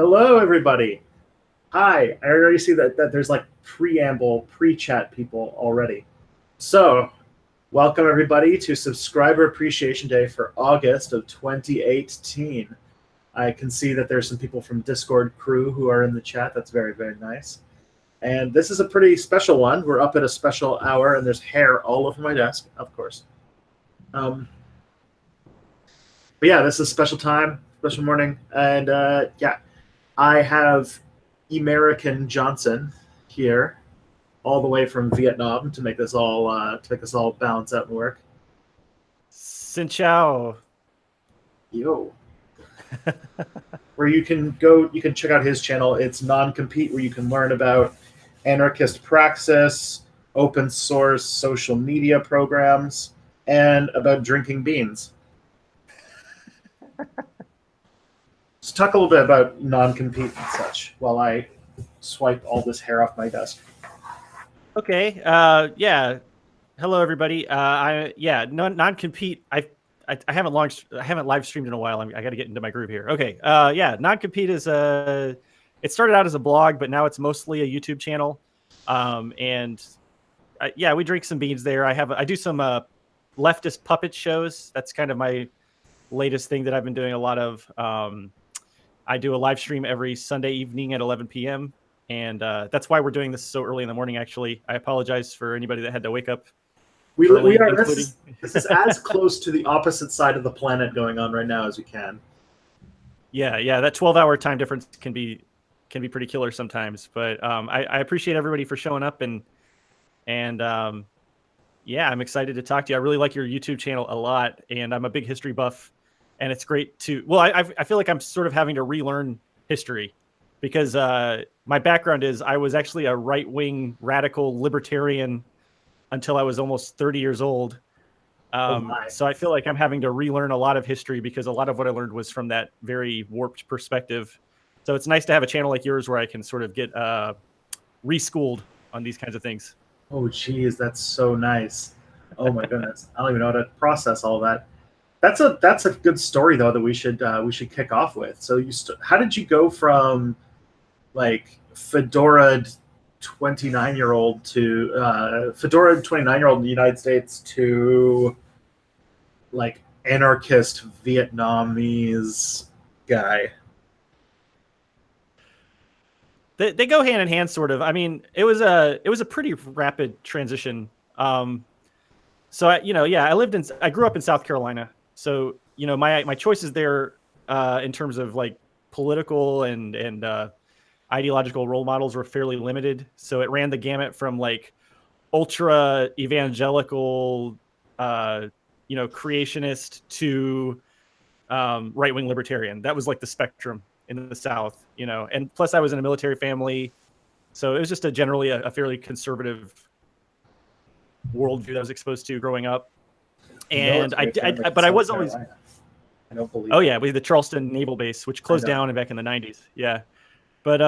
Hello, everybody. Hi. I already see that there's like pre-chat people already. So, welcome everybody to Subscriber Appreciation Day for August of 2018. I can see that there's some people from Discord crew who are in the chat. That's very, very nice. And this is a pretty special one. We're up at a special hour, and there's hair all over my desk, of course. But yeah, this is a special time, special morning, and I have Emerican Johnson here, all the way from Vietnam, to make this all balance out and work. Xin chào. Yo. Where you can go, you can check out his channel. It's Non-Compete, where you can learn about anarchist praxis, open source social media programs, and about drinking beans. Let's talk a little bit about non-compete and such while I swipe all this hair off my desk. Okay. Hello, everybody. Non-compete. I haven't live streamed in a while. I got to get into my groove here. Okay. Non-compete is it started out as a blog, but now it's mostly a YouTube channel. We drink some beans there. I do some leftist puppet shows. That's kind of my latest thing that I've been doing a lot of. I do a live stream every Sunday evening at 11 p.m. And that's why we're doing this so early in the morning, actually. I apologize for anybody that had to wake up early. This is as close to the opposite side of the planet going on right now as we can. Yeah, that 12-hour time difference can be pretty killer sometimes. But I appreciate everybody for showing up, and I'm excited to talk to you. I really like your YouTube channel a lot, and I'm a big history buff. And it's great to, I feel like I'm sort of having to relearn history because my background is I was actually a right-wing radical libertarian until I was almost 30 years old. So I feel like I'm having to relearn a lot of history because a lot of what I learned was from that very warped perspective. So it's nice to have a channel like yours where I can sort of get reschooled on these kinds of things. Oh, geez, that's so nice. Oh, my goodness. I don't even know how to process all that. That's a good story though that we should kick off with. So how did you go from like fedora 29-year-old to fedora 29-year-old in the United States to like anarchist Vietnamese guy? They go hand in hand, sort of. I mean, it was a pretty rapid transition. I grew up in South Carolina. So, my choices there in terms of like political and ideological role models were fairly limited. So it ran the gamut from like ultra evangelical, creationist to right-wing libertarian. That was like the spectrum in the South, and plus I was in a military family. So it was just generally a fairly conservative worldview that I was exposed to growing up. And I was always. I don't believe. Oh yeah, we had the Charleston Naval Base, which closed down back in the 90s. Yeah, but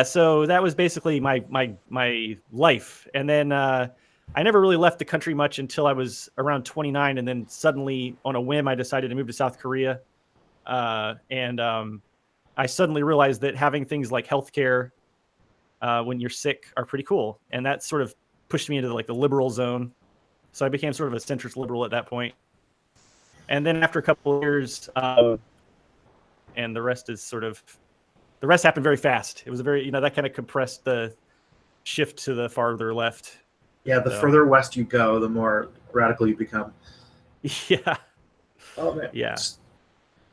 so that was basically my life. And then I never really left the country much until I was around 29, and then suddenly, on a whim, I decided to move to South Korea. I suddenly realized that having things like healthcare when you're sick are pretty cool, and that sort of pushed me into like the liberal zone. So I became sort of a centrist liberal at that point. And then after a couple of years, and the rest happened very fast. It was a very, that kind of compressed the shift to the farther left. Yeah, the further west you go, the more radical you become. Yeah. Oh man. Yeah.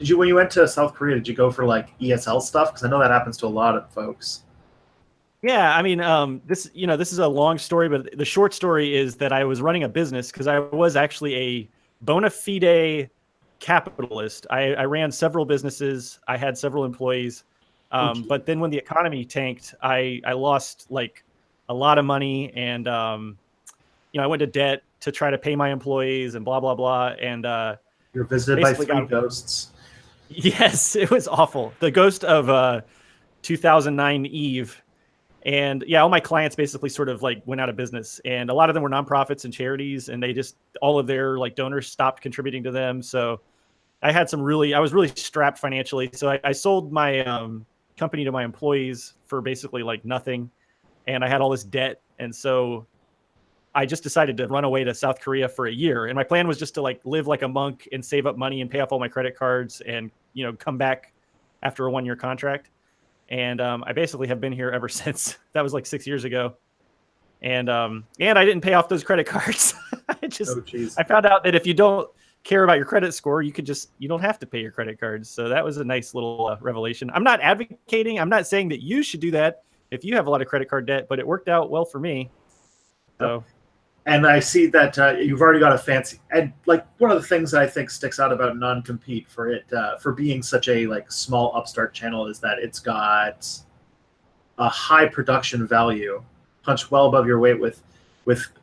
When you went to South Korea, did you go for like ESL stuff? Because I know that happens to a lot of folks. Yeah, I mean, this is a long story, but the short story is that I was running a business because I was actually a bona fide capitalist. I ran several businesses. I had several employees. But then when the economy tanked, I lost like a lot of money, and I went to debt to try to pay my employees and blah blah blah. And you're visited by three ghosts. Yes, it was awful. The ghost of 2009 Eve. And yeah, all my clients basically sort of like went out of business, and a lot of them were nonprofits and charities, and all of their like donors stopped contributing to them. So I was really strapped financially. So I sold my company to my employees for basically like nothing. And I had all this debt. And so I just decided to run away to South Korea for a year. And my plan was just to like live like a monk and save up money and pay off all my credit cards and, come back after a 1-year contract. And I basically have been here ever since. That was like 6 years ago. And I didn't pay off those credit cards. I found out that if you don't care about your credit score, you don't have to pay your credit cards. So that was a nice little revelation. I'm not advocating. I'm not saying that you should do that if you have a lot of credit card debt, but it worked out well for me. So. And I see that you've already got a fancy, and like one of the things that I think sticks out about non-compete for being such a like small upstart channel is that it's got a high production value, punched well above your weight with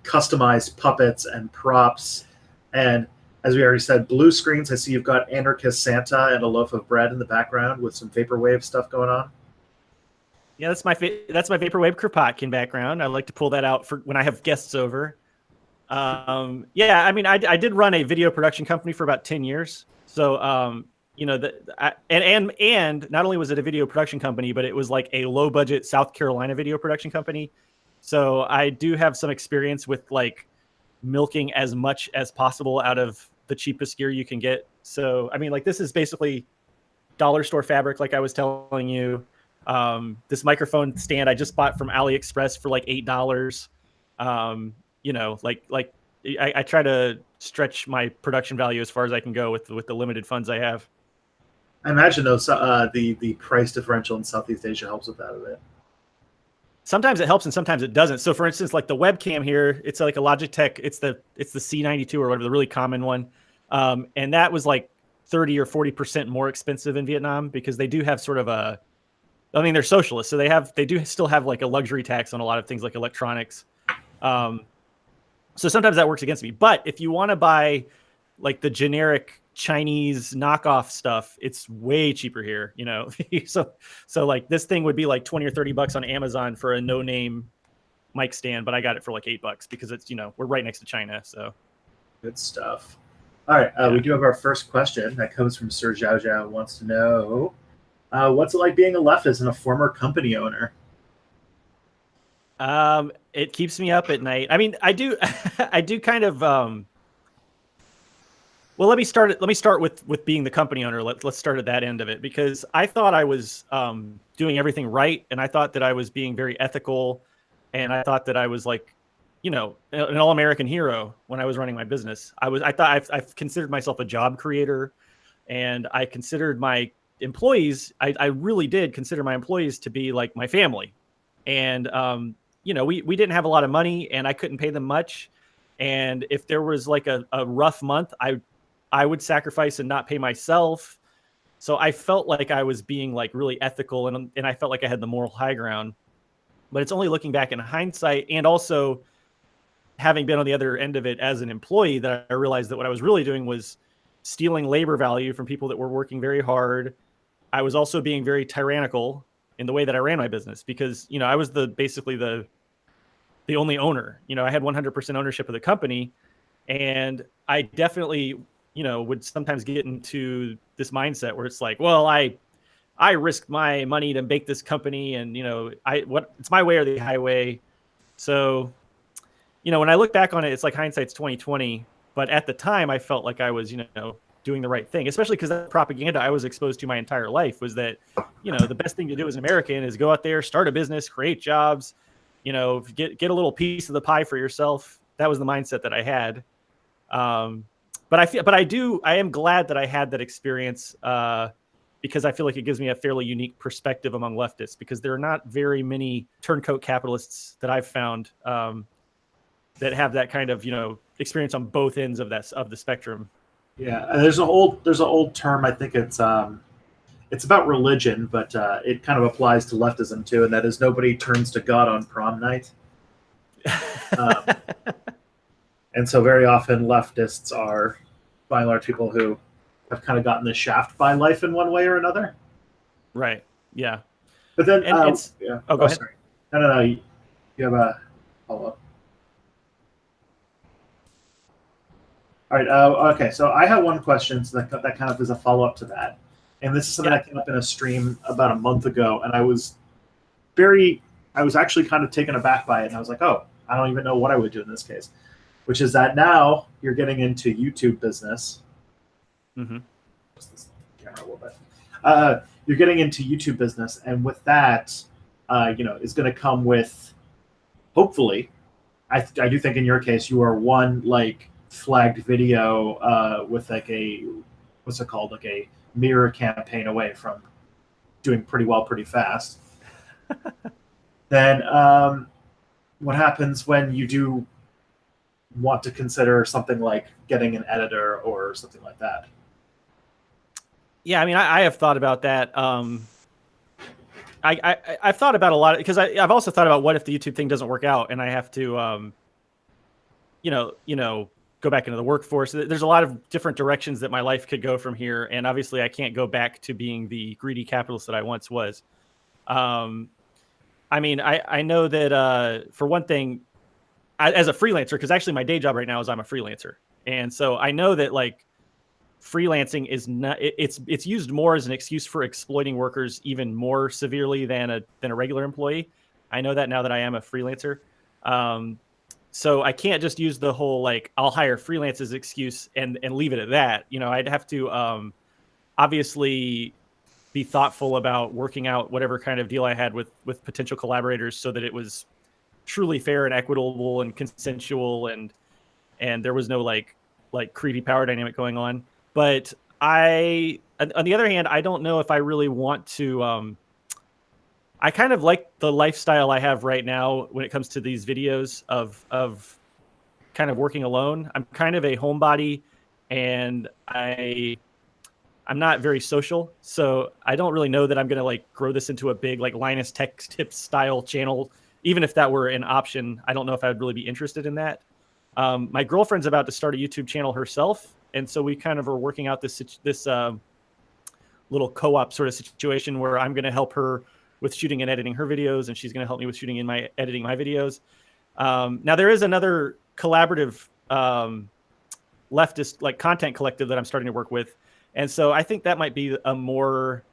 customized puppets and props, and as we already said, blue screens. I see you've got Anarchist Santa and a loaf of bread in the background with some vaporwave stuff going on. Yeah, that's my vaporwave Kropotkin background. I like to pull that out for when I have guests over. Yeah, I mean, I did run a video production company for about 10 years. So, and not only was it a video production company, but it was like a low budget South Carolina video production company. So I do have some experience with like milking as much as possible out of the cheapest gear you can get. So, I mean, like this is basically dollar store fabric, like I was telling you. This microphone stand I just bought from AliExpress for like $8. I try to stretch my production value as far as I can go with the limited funds I have. I imagine though, the price differential in Southeast Asia helps with that a bit. Sometimes it helps and sometimes it doesn't. So for instance, like the webcam here, it's like a Logitech. It's the C92 or whatever, the really common one. And that was like 30 or 40% more expensive in Vietnam because they do have sort of they're socialists. So they do still have like a luxury tax on a lot of things like electronics. So sometimes that works against me. But if you want to buy like the generic Chinese knockoff stuff, it's way cheaper here, So like this thing would be like 20 or 30 bucks on Amazon for a no-name mic stand, but I got it for like $8 because it's, we're right next to China. So good stuff. All right. We do have our first question that comes from Sir Zhao Zhao, who wants to know, what's it like being a leftist and a former company owner? It keeps me up at night. I mean, I do kind of, well, let me start with being the company owner. Let's start at that end of it because I thought I was, doing everything right. And I thought that I was being very ethical. And I thought that I was like, an all-American hero when I was running my business. I've considered myself a job creator and I considered my employees. I really did consider my employees to be like my family. And, we didn't have a lot of money and I couldn't pay them much. And if there was like a rough month, I would sacrifice and not pay myself. So I felt like I was being like really ethical and I felt like I had the moral high ground. But it's only looking back in hindsight and also having been on the other end of it as an employee that I realized that what I was really doing was stealing labor value from people that were working very hard. I was also being very tyrannical in the way that I ran my business because, I was basically the only owner. I had 100% ownership of the company, and I definitely, would sometimes get into this mindset where it's like, well, I risked my money to make this company, and it's my way or the highway. So, when I look back on it, it's like hindsight's 2020. But at the time, I felt like I was, doing the right thing, especially because that propaganda I was exposed to my entire life was that, the best thing to do as an American is go out there, start a business, create jobs, get a little piece of the pie for yourself. That was the mindset that I had. But I am glad that I had that experience because I feel like it gives me a fairly unique perspective among leftists because there are not very many turncoat capitalists that I've found that have that kind of, experience on both ends of the spectrum. Yeah, there's an old term. I think it's about religion, but it kind of applies to leftism too, and that is nobody turns to God on prom night. And so very often leftists are, by and large, people who have kind of gotten the shaft by life in one way or another. Right. Yeah. But then, it's yeah. Oh, go ahead. Sorry. No. You have a follow-up. All right. Okay. So I have one question. So that kind of is a follow up to that, and this is something that came up in a stream about a month ago, and I was actually kind of taken aback by it, and I was like, oh, I don't even know what I would do in this case, which is that now you're getting into YouTube business. Mm-hmm. Just this camera a little bit. You're getting into YouTube business, and with that, is going to come with, hopefully, I do think in your case you are one like flagged video with like a what's it called, like a mirror campaign away from doing pretty well pretty fast. Then what happens when you do want to consider something like getting an editor or something like that? Yeah, I mean, I have thought about that. I've thought about a lot because I've also thought about what if the YouTube thing doesn't work out and I have to, go back into the workforce. There's a lot of different directions that my life could go from here, and obviously I can't go back to being the greedy capitalist that I once was. I mean, I know that for one thing, as a freelancer, because actually my day job right now is I'm a freelancer, and so I know that like freelancing is not it's used more as an excuse for exploiting workers even more severely than a regular employee. I know that now that I am a freelancer. So I can't just use the whole like I'll hire freelancers excuse and leave it at that. I'd have to obviously be thoughtful about working out whatever kind of deal I had with potential collaborators so that it was truly fair and equitable and consensual and there was no like creepy power dynamic going on. But on the other hand, I don't know if I really want to. I kind of like the lifestyle I have right now when it comes to these videos of kind of working alone. I'm kind of a homebody, and I'm not very social, so I don't really know that I'm going to like grow this into a big like Linus Tech Tips style channel. Even if that were an option, I don't know if I would really be interested in that. My girlfriend's about to start a YouTube channel herself, and so we kind of are working out this little co-op sort of situation where I'm going to help her with shooting and editing her videos, and she's going to help me with shooting and editing my videos. Now there is another collaborative leftist like content collective that I'm starting to work with, and so I think that might be a more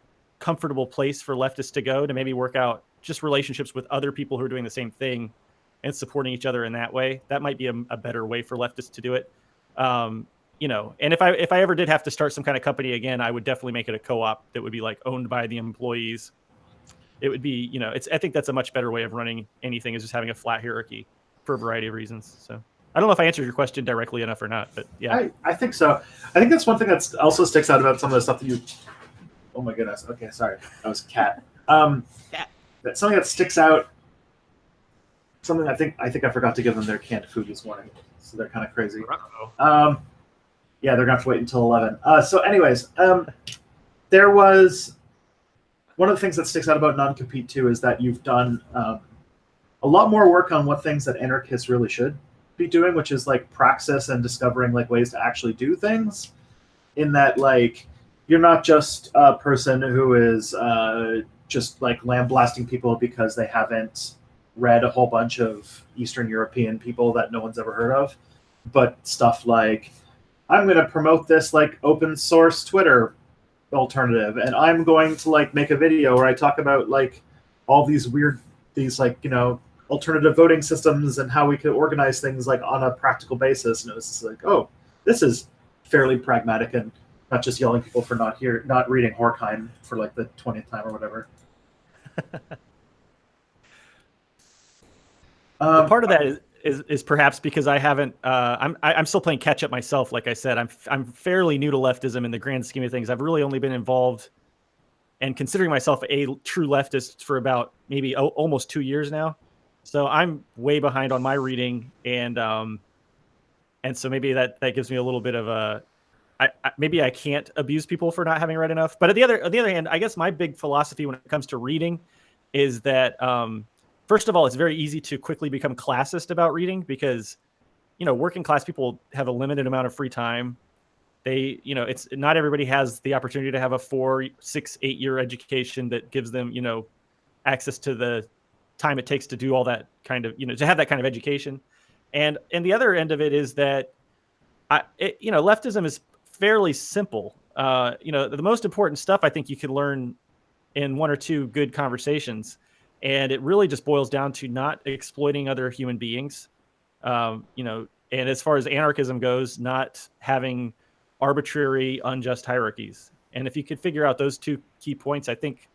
comfortable place for leftists to go to maybe work out just relationships with other people who are doing the same thing and supporting each other in that way. That might be a better way for leftists to do it. And if I ever did have to start some kind of company again, I would definitely make it a co-op that would be like owned by the employees. It would be, I think that's a much better way of running anything, is just having a flat hierarchy for a variety of reasons. So I don't know if I answered your question directly enough or not, but yeah. I think so. I think that's one thing that's also sticks out about some of the stuff that you, oh my goodness. Okay. Sorry. That was cat. That's something that sticks out. Something I think I forgot to give them their canned food this morning, so they're kind of crazy. Yeah, they're gonna have to wait until 11. So, anyways, there was one of the things that sticks out about non-compete too is that you've done a lot more work on what things that anarchists really should be doing, which is like praxis and discovering like ways to actually do things. In that, like, you're not just a person who is just like lambasting people because they haven't read a whole bunch of Eastern European people that no one's ever heard of, but stuff like, I'm going to promote this like open source Twitter alternative, and I'm going to like make a video where I talk about like all these like, alternative voting systems and how we could organize things like on a practical basis. And it was just like, oh, this is fairly pragmatic and not just yelling people for not reading Horkheim for like the 20th time or whatever. Part of that is perhaps because I haven't. I'm still playing catch up myself. Like I said, I'm fairly new to leftism in the grand scheme of things. I've really only been involved and considering myself a true leftist for about maybe almost 2 years now. So I'm way behind on my reading, and so maybe that gives me a little bit of a. Maybe I can't abuse people for not having read enough. But on the other hand, I guess my big philosophy when it comes to reading is that. First of all, it's very easy to quickly become classist about reading because, working class people have a limited amount of free time. They, it's not everybody has the opportunity to have a 4, 6, 8 year education that gives them, access to the time it takes to do all that kind of, to have that kind of education. And the other end of it is that leftism is fairly simple. The most important stuff I think you can learn in one or two good conversations, and it really just boils down to not exploiting other human beings. And as far as anarchism goes, not having arbitrary, unjust hierarchies. And if you could figure out those two key points, I think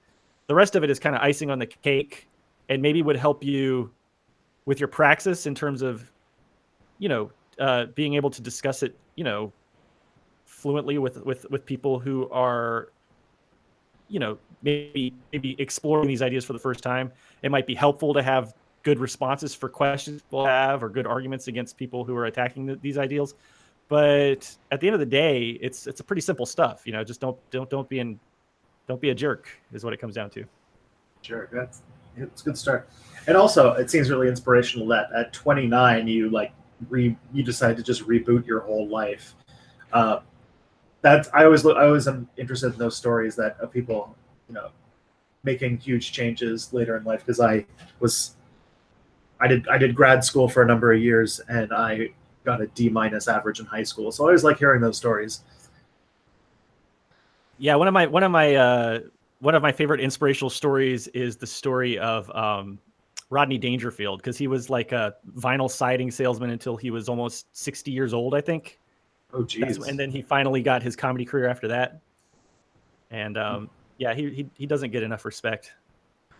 the rest of it is kind of icing on the cake, and maybe would help you with your praxis in terms of, being able to discuss it, fluently with people who are, maybe exploring these ideas for the first time. It might be helpful to have good responses for questions people have, or good arguments against people who are attacking these ideals. But at the end of the day, it's a pretty simple stuff. Just don't be a jerk is what it comes down to. Sure, it's a good start. And also, it seems really inspirational that at 29 you you decided to just reboot your whole life. I always am interested in those stories that of people, making huge changes later in life, because I did grad school for a number of years, and I got a D- average in high school. So I always like hearing those stories. Yeah, one of my favorite inspirational stories is the story of Rodney Dangerfield, because he was like a vinyl siding salesman until he was almost 60 years old, I think. Oh, geez. And then he finally got his comedy career after that. And he doesn't get enough respect.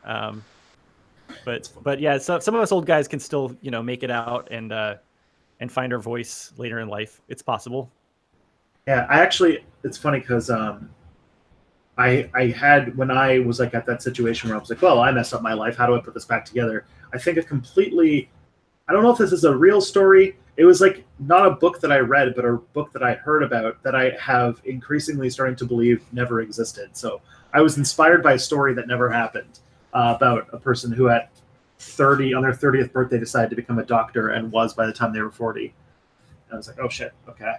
But yeah, so some of us old guys can still, make it out and find our voice later in life. It's possible. Yeah, it's funny because I had, when I was like at that situation where I was like, well, I messed up my life. How do I put this back together? I think I don't know if this is a real story. It was like not a book that I read, but a book that I heard about that I have increasingly starting to believe never existed. So I was inspired by a story that never happened, about a person who at 30, on their 30th birthday, decided to become a doctor and was by the time they were 40. And I was like, oh shit, okay.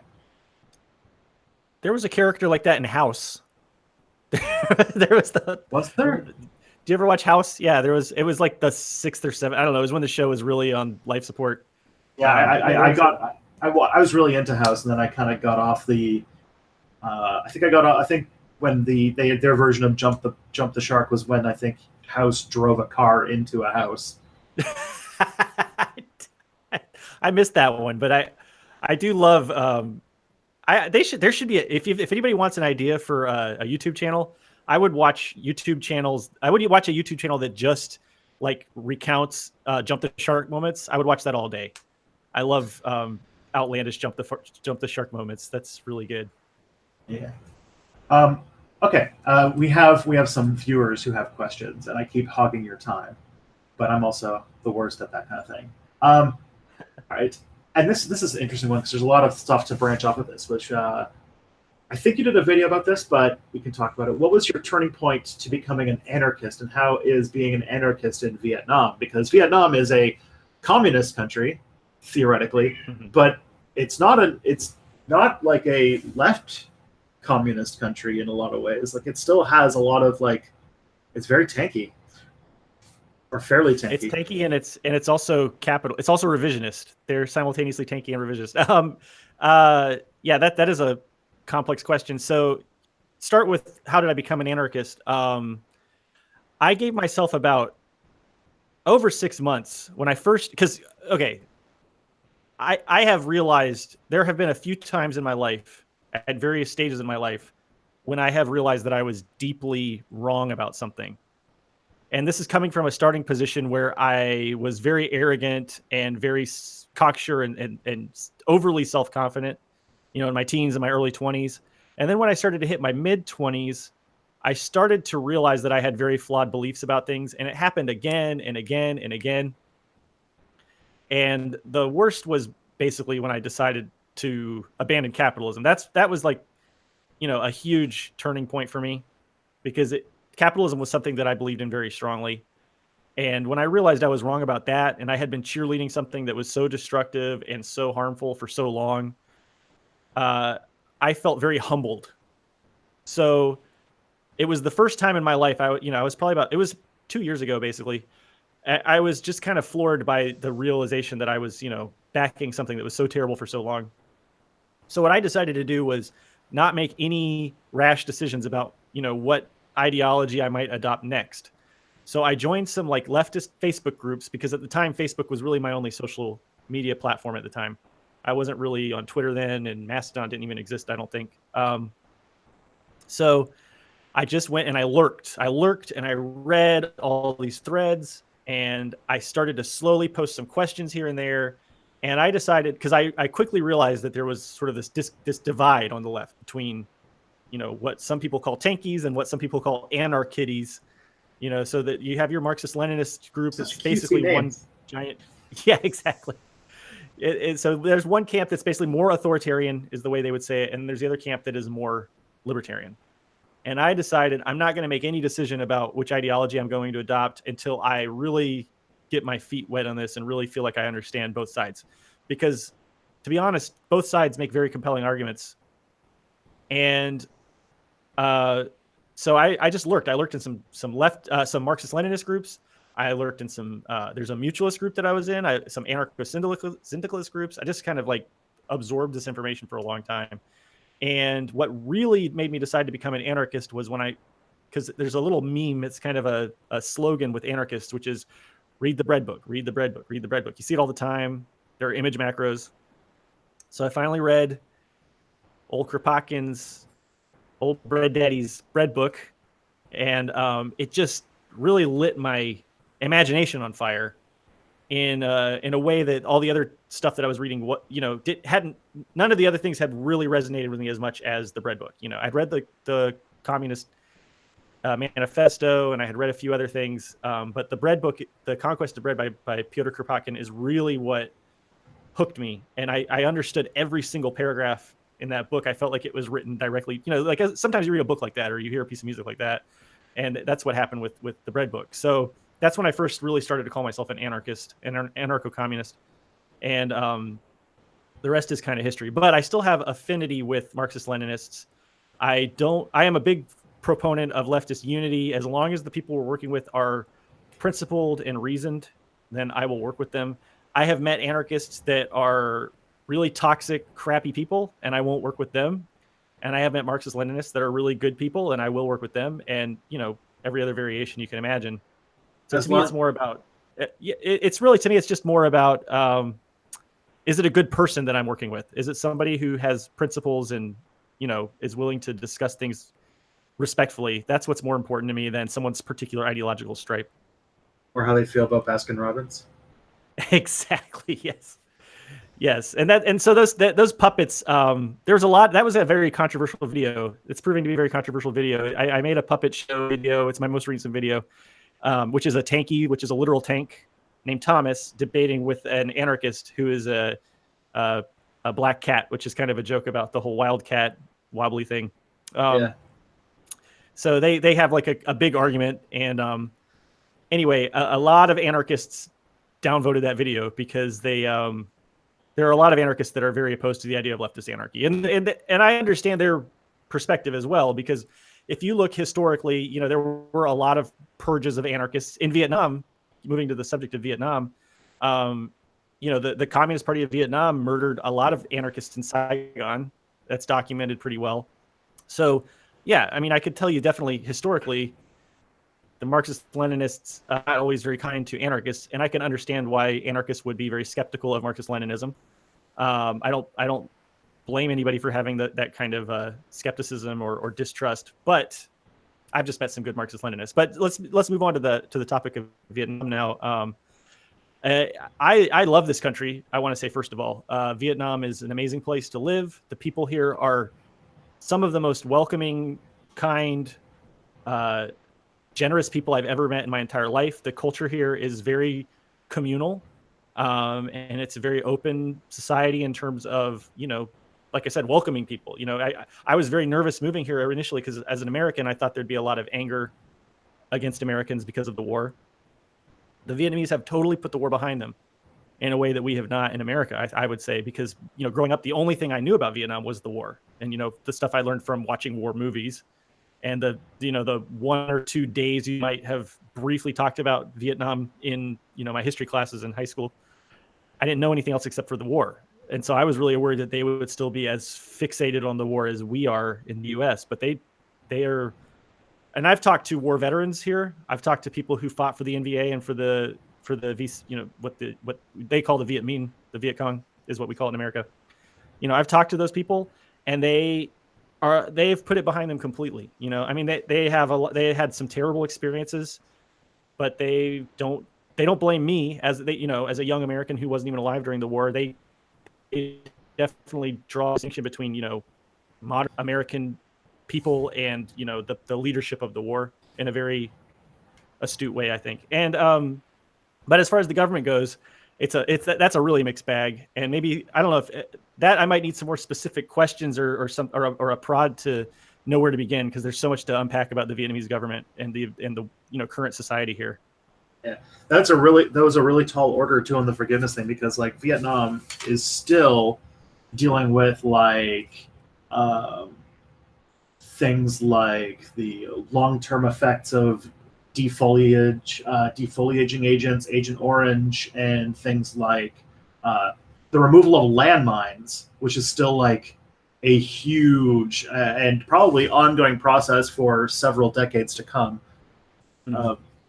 There was a character like that in House. Was there? Do you ever watch House? Yeah, there was. It was like the 6th or 7th. I don't know. It was when the show was really on life support. Yeah, I was really into House, and then I kind of got off the. I think when their version of Jump the Shark was when I think House drove a car into a house. I missed that one, but I do love. There should be if anybody wants an idea for a YouTube channel, I would watch YouTube channels. I would watch a YouTube channel that just like recounts Jump the Shark moments. I would watch that all day. I love outlandish jump the shark moments. That's really good. Yeah. Okay. We have some viewers who have questions, and I keep hogging your time, but I'm also the worst at that kind of thing. All right. And this is an interesting one because there's a lot of stuff to branch off of this, which I think you did a video about this, but we can talk about it. What was your turning point to becoming an anarchist, and how is being an anarchist in Vietnam? Because Vietnam is a communist country, theoretically, but it's not like a left communist country in a lot of ways. Like it still has a lot of it's very tanky. Or fairly tanky. It's tanky, and it's also capital. It's also revisionist. They're simultaneously tanky and revisionist. Yeah, that is a complex question. So, start with how did I become an anarchist? I gave myself about over 6 months when I first, because I have realized there have been a few times in my life, at various stages in my life, when I have realized that I was deeply wrong about something. And this is coming from a starting position where I was very arrogant and very cocksure and overly self-confident, in my teens and my early 20s. And then when I started to hit my mid-20s, I started to realize that I had very flawed beliefs about things. And it happened again and again and again. And the worst was basically when I decided to abandon capitalism. That was a huge turning point for me, because capitalism was something that I believed in very strongly. And when I realized I was wrong about that, and I had been cheerleading something that was so destructive and so harmful for so long, I felt very humbled. So it was the first time in my life, I was probably it was 2 years ago, basically. I was just kind of floored by the realization that I was, backing something that was so terrible for so long. So what I decided to do was not make any rash decisions about, what ideology I might adopt next. So I joined some like leftist Facebook groups because at the time Facebook was really my only social media platform at the time. I wasn't really on Twitter then, and Mastodon didn't even exist, I don't think. So I just went and I lurked. I lurked and I read all these threads, and I started to slowly post some questions here and there. And I decided, because I quickly realized that there was sort of this divide on the left between, what some people call tankies and what some people call anarchists. So that you have your Marxist-Leninist group that's basically one giant. Yeah, exactly. So there's one camp that's basically more authoritarian, is the way they would say it, and there's the other camp that is more libertarian. And I decided I'm not going to make any decision about which ideology I'm going to adopt until I really get my feet wet on this and really feel like I understand both sides. Because, to be honest, both sides make very compelling arguments. And so I just lurked. I lurked in some some Marxist-Leninist groups. I lurked in some. There's a mutualist group that I was in. Some anarcho-syndicalist groups. I just kind of like absorbed this information for a long time. And what really made me decide to become an anarchist was because there's a little meme. It's kind of a slogan with anarchists, which is read the bread book, read the bread book, read the bread book. You see it all the time. There are image macros. So I finally read old Kropotkin's, old bread daddy's bread book. And it just really lit my imagination on fire in a way that all the other stuff that I was reading, none of the other things had really resonated with me as much as the bread book. I'd read the Communist Manifesto, and I had read a few other things, but the bread book, The Conquest of Bread by Pyotr Kropotkin, is really what hooked me, and I understood every single paragraph in that book. I felt like it was written directly. Like sometimes you read a book like that, or you hear a piece of music like that, and that's what happened with the bread book. So that's when I first really started to call myself an anarchist and an anarcho-communist. And the rest is kind of history. But I still have affinity with Marxist-Leninists. I am a big proponent of leftist unity. As long as the people we're working with are principled and reasoned, then I will work with them. I have met anarchists that are really toxic, crappy people, and I won't work with them. And I have met Marxist-Leninists that are really good people, and I will work with them. And, every other variation you can imagine. So to me, it's more about, it's really, to me, it's just more about, is it a good person that I'm working with? Is it somebody who has principles and, is willing to discuss things respectfully? That's what's more important to me than someone's particular ideological stripe. Or how they feel about Baskin Robbins. Exactly. Yes. And so those puppets, there's a lot. That was a very controversial video. It's proving to be a very controversial video. I made a puppet show video. It's my most recent video. Which is a tanky, which is a literal tank named Thomas, debating with an anarchist who is a black cat, which is kind of a joke about the whole wildcat wobbly thing. So they have like a big argument. And anyway, a lot of anarchists downvoted that video because there are a lot of anarchists that are very opposed to the idea of leftist anarchy. And I understand their perspective as well, because if you look historically, there were a lot of purges of anarchists in Vietnam. Moving to the subject of Vietnam, the Communist Party of Vietnam murdered a lot of anarchists in Saigon. That's documented pretty well. So, yeah, I mean, I could tell you definitely historically, the Marxist-Leninists are not always very kind to anarchists, and I can understand why anarchists would be very skeptical of Marxist-Leninism. I don't blame anybody for having that kind of skepticism or distrust, but I've just met some good Marxist-Leninists. But let's move on to the topic of Vietnam now. I love this country. I want to say, first of all, Vietnam is an amazing place to live. The people here are some of the most welcoming, kind, generous people I've ever met in my entire life. The culture here is very communal, and it's a very open society in terms of, like I said, welcoming people. I was very nervous moving here initially because as an American, I thought there'd be a lot of anger against Americans because of the war. The Vietnamese have totally put the war behind them in a way that we have not in America, I would say, because, growing up, the only thing I knew about Vietnam was the war and, the stuff I learned from watching war movies and the 1 or 2 days you might have briefly talked about Vietnam in, my history classes in high school. I didn't know anything else except for the war. And so I was really worried that they would still be as fixated on the war as we are in the U.S. But they are, and I've talked to war veterans here. I've talked to people who fought for the NVA and for the what they call the Viet Minh, the Viet Cong is what we call it in America. I've talked to those people, and they've put it behind them completely. I mean, they had some terrible experiences, but they don't blame me as as a young American who wasn't even alive during the war. They definitely draw a distinction between modern American people and the leadership of the war in a very astute way, I think. And but as far as the government goes, that's a really mixed bag. And maybe I don't know if that I might need some more specific questions or a prod to know where to begin, because there's so much to unpack about the Vietnamese government and the current society here. Yeah, that was a really tall order too on the forgiveness thing, because like Vietnam is still dealing with like things like the long-term effects of defoliaging agents, Agent Orange, and things like the removal of landmines, which is still like a huge and probably ongoing process for several decades to come.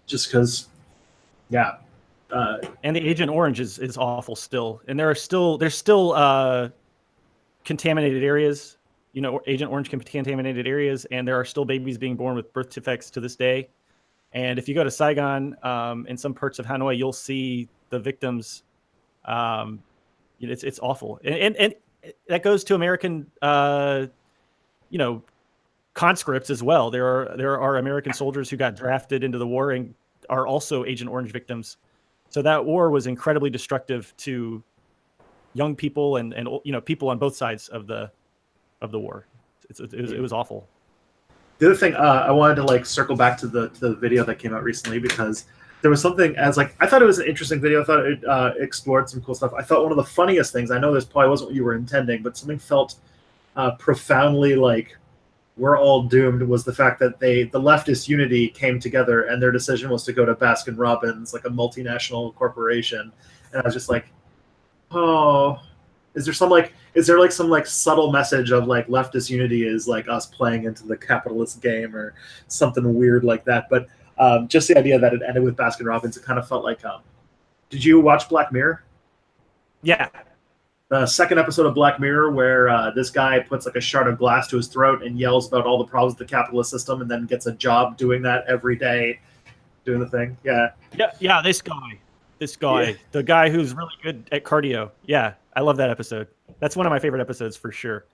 Just because. Yeah. And the Agent Orange is awful still. And there's still contaminated areas, Agent Orange contaminated areas, and there are still babies being born with birth defects to this day. And if you go to Saigon, in some parts of Hanoi, you'll see the victims. It's awful. And that goes to American, conscripts as well. There are American soldiers who got drafted into the war and are also Agent Orange victims. So that war was incredibly destructive to young people and people on both sides of the war. It was awful. The other thing I wanted to like circle back to the video that came out recently, because there was something as like I thought it was an interesting video. I thought it explored some cool stuff. I thought one of the funniest things, I know this probably wasn't what you were intending, but something felt profoundly like we're all doomed, was the fact that the leftist unity came together and their decision was to go to Baskin Robbins, like a multinational corporation. And I was just like, oh, is there some subtle message of like leftist unity is like us playing into the capitalist game or something weird like that? But just the idea that it ended with Baskin Robbins, it kind of felt like, did you watch Black Mirror? Yeah. The second episode of Black Mirror, where this guy puts like a shard of glass to his throat and yells about all the problems with the capitalist system, and then gets a job doing that every day, doing the thing. Yeah. This guy, yeah. The guy who's really good at cardio. Yeah, I love that episode. That's one of my favorite episodes for sure.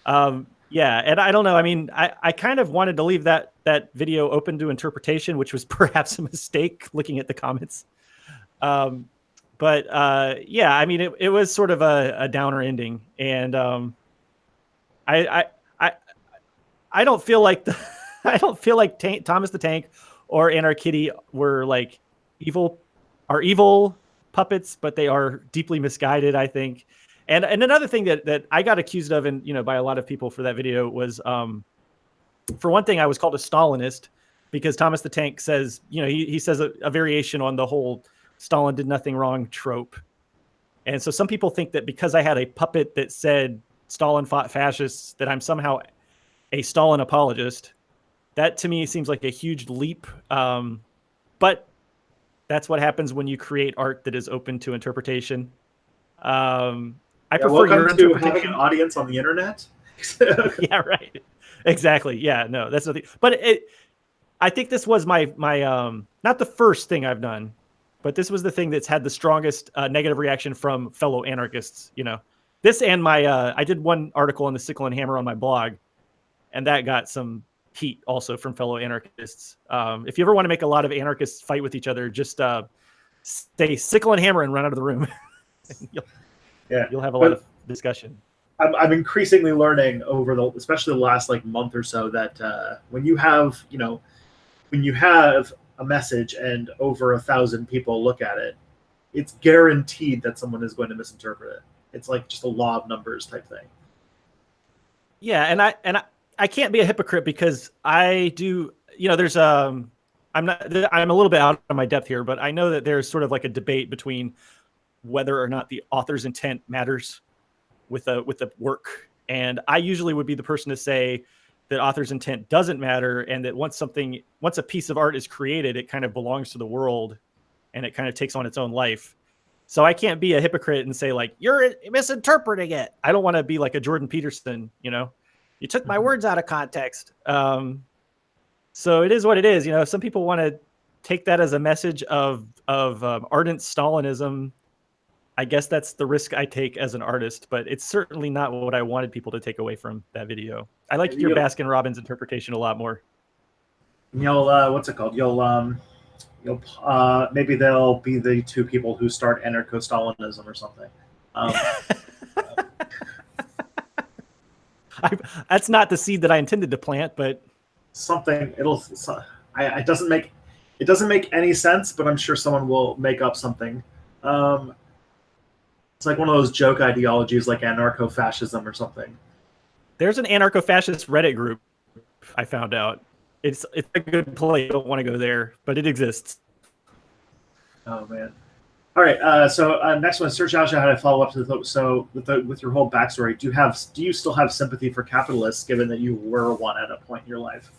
Yeah, and I don't know. I mean, I kind of wanted to leave that video open to interpretation, which was perhaps a mistake looking at the comments. But yeah, I mean, it was sort of a downer ending, and I don't feel like Thomas the Tank or Anarchist were like evil puppets, but they are deeply misguided, I think. And another thing that I got accused of, and by a lot of people for that video, was for one thing, I was called a Stalinist because Thomas the Tank says, he says a variation on the whole Stalin did nothing wrong trope. And so some people think that because I had a puppet that said Stalin fought fascists, that I'm somehow a Stalin apologist. That to me seems like a huge leap. But that's what happens when you create art that is open to interpretation. I prefer your interpretation. To having an audience on the internet. Yeah, right. Exactly. Yeah, no, that's nothing. But I think this was my not the first thing I've done, but this was the thing that's had the strongest negative reaction from fellow anarchists. This and my I did one article on the Sickle and Hammer on my blog, and that got some heat also from fellow anarchists. If you ever want to make a lot of anarchists fight with each other, just say Sickle and Hammer and run out of the room. You'll have a lot of discussion. I'm increasingly learning over especially the last like month or so, that when you have a message and over 1,000 people look at it, it's guaranteed that someone is going to misinterpret it. It's like just a law of numbers type thing. Yeah, and I can't be a hypocrite because I do. There's I'm a little bit out of my depth here, but I know that there's sort of like a debate between whether or not the author's intent matters with the work. And I usually would be the person to say that author's intent doesn't matter, and that once a piece of art is created, it kind of belongs to the world and it kind of takes on its own life. So I can't be a hypocrite and say like, you're misinterpreting it. I don't want to be like a Jordan Peterson, you took my words out of context. So it is what it is. Some people want to take that as a message of ardent Stalinism. I guess that's the risk I take as an artist, but it's certainly not what I wanted people to take away from that video. I like your Baskin Robbins interpretation a lot more. You'll what's it called? You'll maybe they'll be the two people who start anarcho-Stalinism or something. That's not the seed that I intended to plant, but something it doesn't make any sense, but I'm sure someone will make up something. It's like one of those joke ideologies like anarcho-fascism or something. There's an anarcho-fascist Reddit group, I found out. It's a good play. You don't want to go there, but it exists. Oh, man. All right. So next one, Sir Joshua had a follow-up to the so with your whole backstory. Do you still have sympathy for capitalists, given that you were one at a point in your life?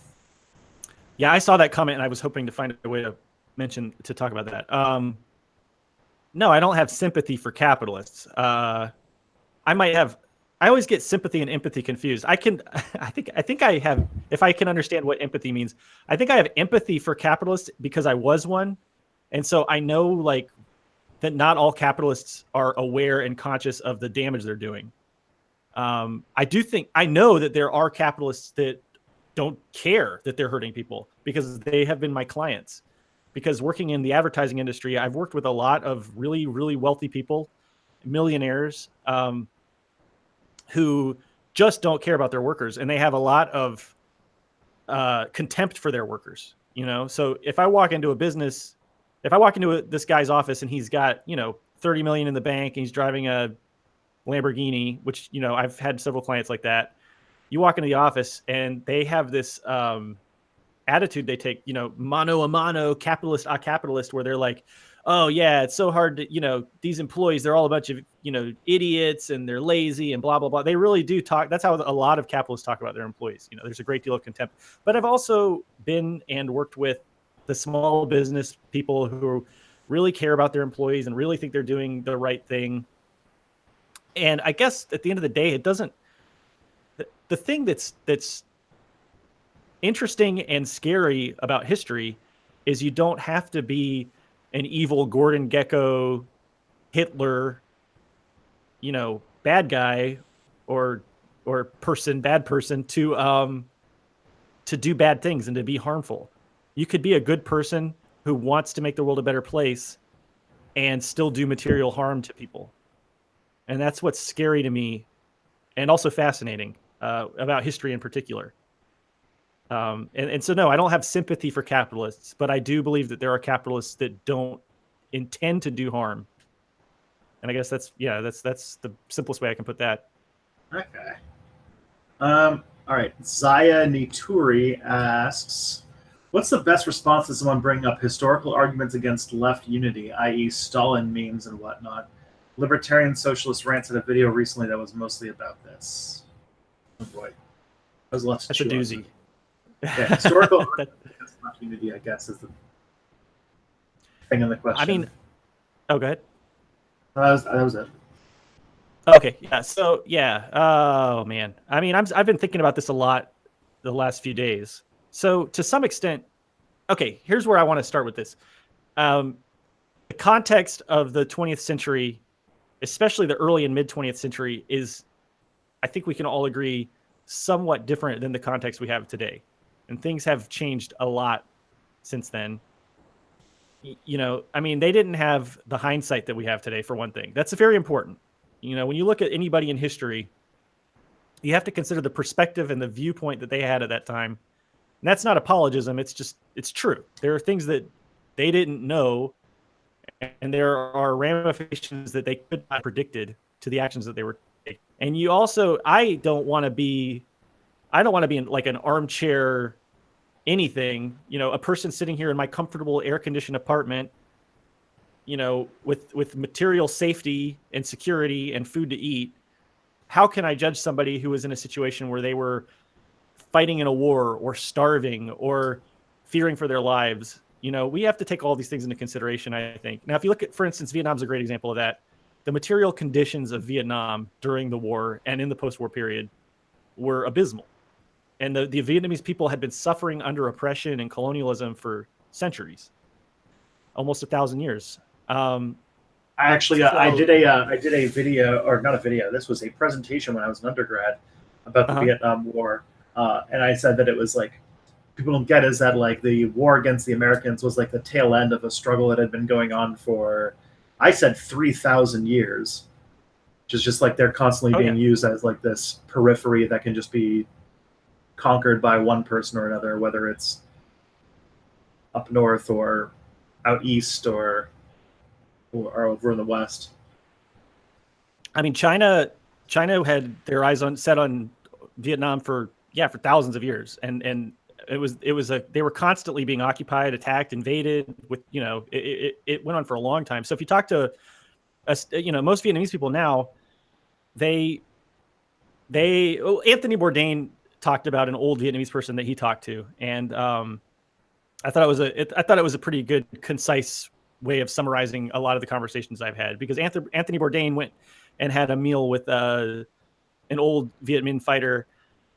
Yeah, I saw that comment, and I was hoping to find a way to talk about that. No, I don't have sympathy for capitalists. I always get sympathy and empathy confused. I think I have, if I can understand what empathy means, I think I have empathy for capitalists because I was one. And so I know like that not all capitalists are aware and conscious of the damage they're doing. I know that there are capitalists that don't care that they're hurting people because they have been my clients. Because working in the advertising industry, I've worked with a lot of really, really wealthy people, millionaires, who just don't care about their workers, and they have a lot of contempt for their workers. So if I walk into this guy's office and he's got 30 million in the bank and he's driving a Lamborghini, which I've had several clients like that. You walk into the office and they have this attitude they take, mano a mano, capitalist a capitalist, where they're like, oh yeah, it's so hard to, these employees, they're all a bunch of, idiots and they're lazy and blah, blah, blah. They really do talk. That's how a lot of capitalists talk about their employees. There's a great deal of contempt, but I've also been and worked with the small business people who really care about their employees and really think they're doing the right thing. And I guess at the end of the day, it doesn't, the thing that's interesting and scary about history is you don't have to be an evil Gordon Gekko, Hitler, bad guy or bad person to do bad things and to be harmful. You could be a good person who wants to make the world a better place and still do material harm to people. And that's what's scary to me and also fascinating about history in particular. And so, no, I don't have sympathy for capitalists, but I do believe that there are capitalists that don't intend to do harm. And I guess that's the simplest way I can put that. Okay. All right. Zaya Nituri asks, what's the best response to someone bringing up historical arguments against left unity, i.e. Stalin memes and whatnot? Libertarian Socialist Rants had a video recently that was mostly about this. Oh boy. That's a doozy. Yeah, historical against left unity, I guess, is the thing in the question. I mean, oh, go ahead. That was it. Okay, yeah. So, yeah. Oh man. I mean, I've been thinking about this a lot the last few days. So, to some extent, okay. Here's where I want to start with this. The context of the 20th century, especially the early and mid 20th century, is, I think we can all agree, somewhat different than the context we have today. And things have changed a lot since then. I mean, they didn't have the hindsight that we have today, for one thing. That's very important. When you look at anybody in history, you have to consider the perspective and the viewpoint that they had at that time. And that's not apologism. It's true. There are things that they didn't know, and there are ramifications that they could not have predicted to the actions that they were taking. And you also, I don't want to be in like an armchair anything, a person sitting here in my comfortable air-conditioned apartment with material safety and security and food to eat, how can I judge somebody who was in a situation where they were fighting in a war or starving or fearing for their lives? We have to take all these things into consideration, I think. Now, if you look at, for instance, Vietnam's a great example of that. The material conditions of Vietnam during the war and in the post-war period were abysmal. And the Vietnamese people had been suffering under oppression and colonialism for centuries, almost 1,000 years. I did a video, or not a video. This was a presentation when I was an undergrad about the Vietnam War, and I said that it was like, people don't get is that like the war against the Americans was like the tail end of a struggle that had been going on for, I said 3,000 years, which is just like they're constantly being used as like this periphery that can just be conquered by one person or another, whether it's up north or out east or over in the west. I mean, China had their eyes set on Vietnam for thousands of years, and they were constantly being occupied, attacked, invaded. It went on for a long time. So if you talk to most Vietnamese people now, Anthony Bourdain talked about an old Vietnamese person that he talked to, and I thought it was a pretty good, concise way of summarizing a lot of the conversations I've had, because Anthony Bourdain went and had a meal with an old Viet Minh fighter,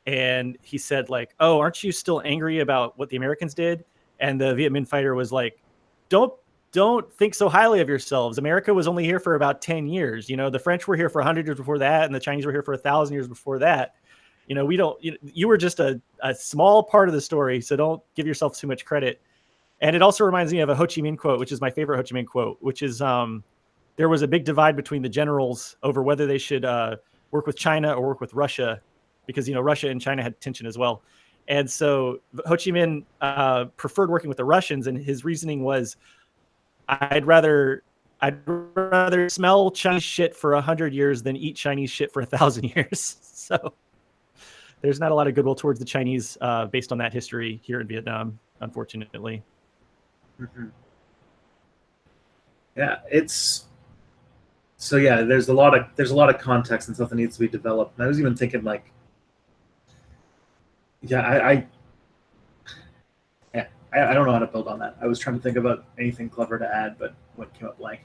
and he said like, "Oh, aren't you still angry about what the Americans did?" And the Viet Minh fighter was like, "Don't think so highly of yourselves. America was only here for about 10 years. The French were here for 100 years before that, and the Chinese were here for 1,000 years before that. You were just a small part of the story, so don't give yourself too much credit." And it also reminds me of a Ho Chi Minh quote, which is my favorite Ho Chi Minh quote, which is, there was a big divide between the generals over whether they should work with China or work with Russia, because, Russia and China had tension as well. And so Ho Chi Minh preferred working with the Russians, and his reasoning was, I'd rather smell Chinese shit for 100 years than eat Chinese shit for 1,000 years. So there's not a lot of goodwill towards the Chinese based on that history here in Vietnam, unfortunately. Mm-hmm. Yeah, there's a lot of context and stuff that needs to be developed. And I was even thinking like, I don't know how to build on that. I was trying to think about anything clever to add, but what came up blank.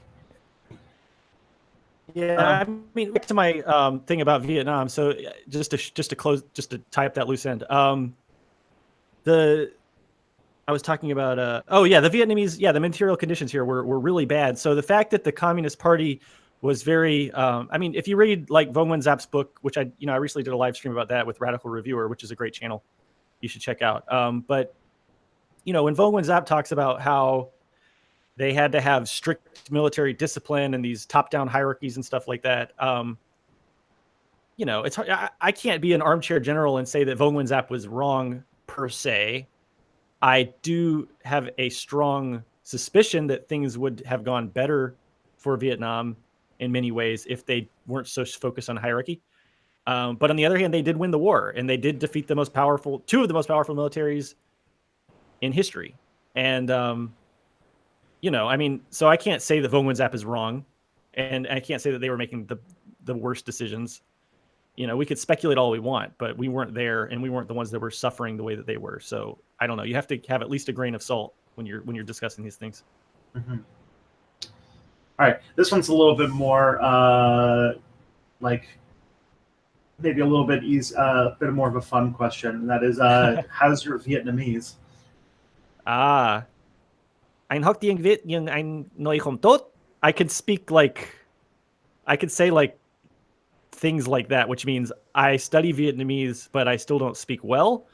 Yeah, I mean, back to my thing about Vietnam. So just to tie up that loose end. I was talking about the Vietnamese, the material conditions here were really bad. So the fact that the Communist Party was very, if you read like Vong Nguyen Zap's book, which I recently did a live stream about that with Radical Reviewer, which is a great channel you should check out. But when Vong Nguyen Zap talks about how they had to have strict military discipline and these top-down hierarchies and stuff like that, it's hard. I can't be an armchair general and say that Vong Nguyen Zap was wrong per se. I do have a strong suspicion that things would have gone better for Vietnam in many ways if they weren't so focused on hierarchy. But on the other hand, they did win the war, and they did defeat two of the most powerful militaries in history. And, so I can't say that Vong Nguyen Zap is wrong, and I can't say that they were making the worst decisions. We could speculate all we want, but we weren't there, and we weren't the ones that were suffering the way that they were. So I don't know. You have to have at least a grain of salt when you're discussing these things. Mm-hmm. All right, this one's a little bit more like maybe a little bit bit more of a fun question, and that is, how's your Vietnamese? Anh học tiếng Việt nhưng anh nói không tốt. I could say like things like that, which means I study Vietnamese, but I still don't speak well.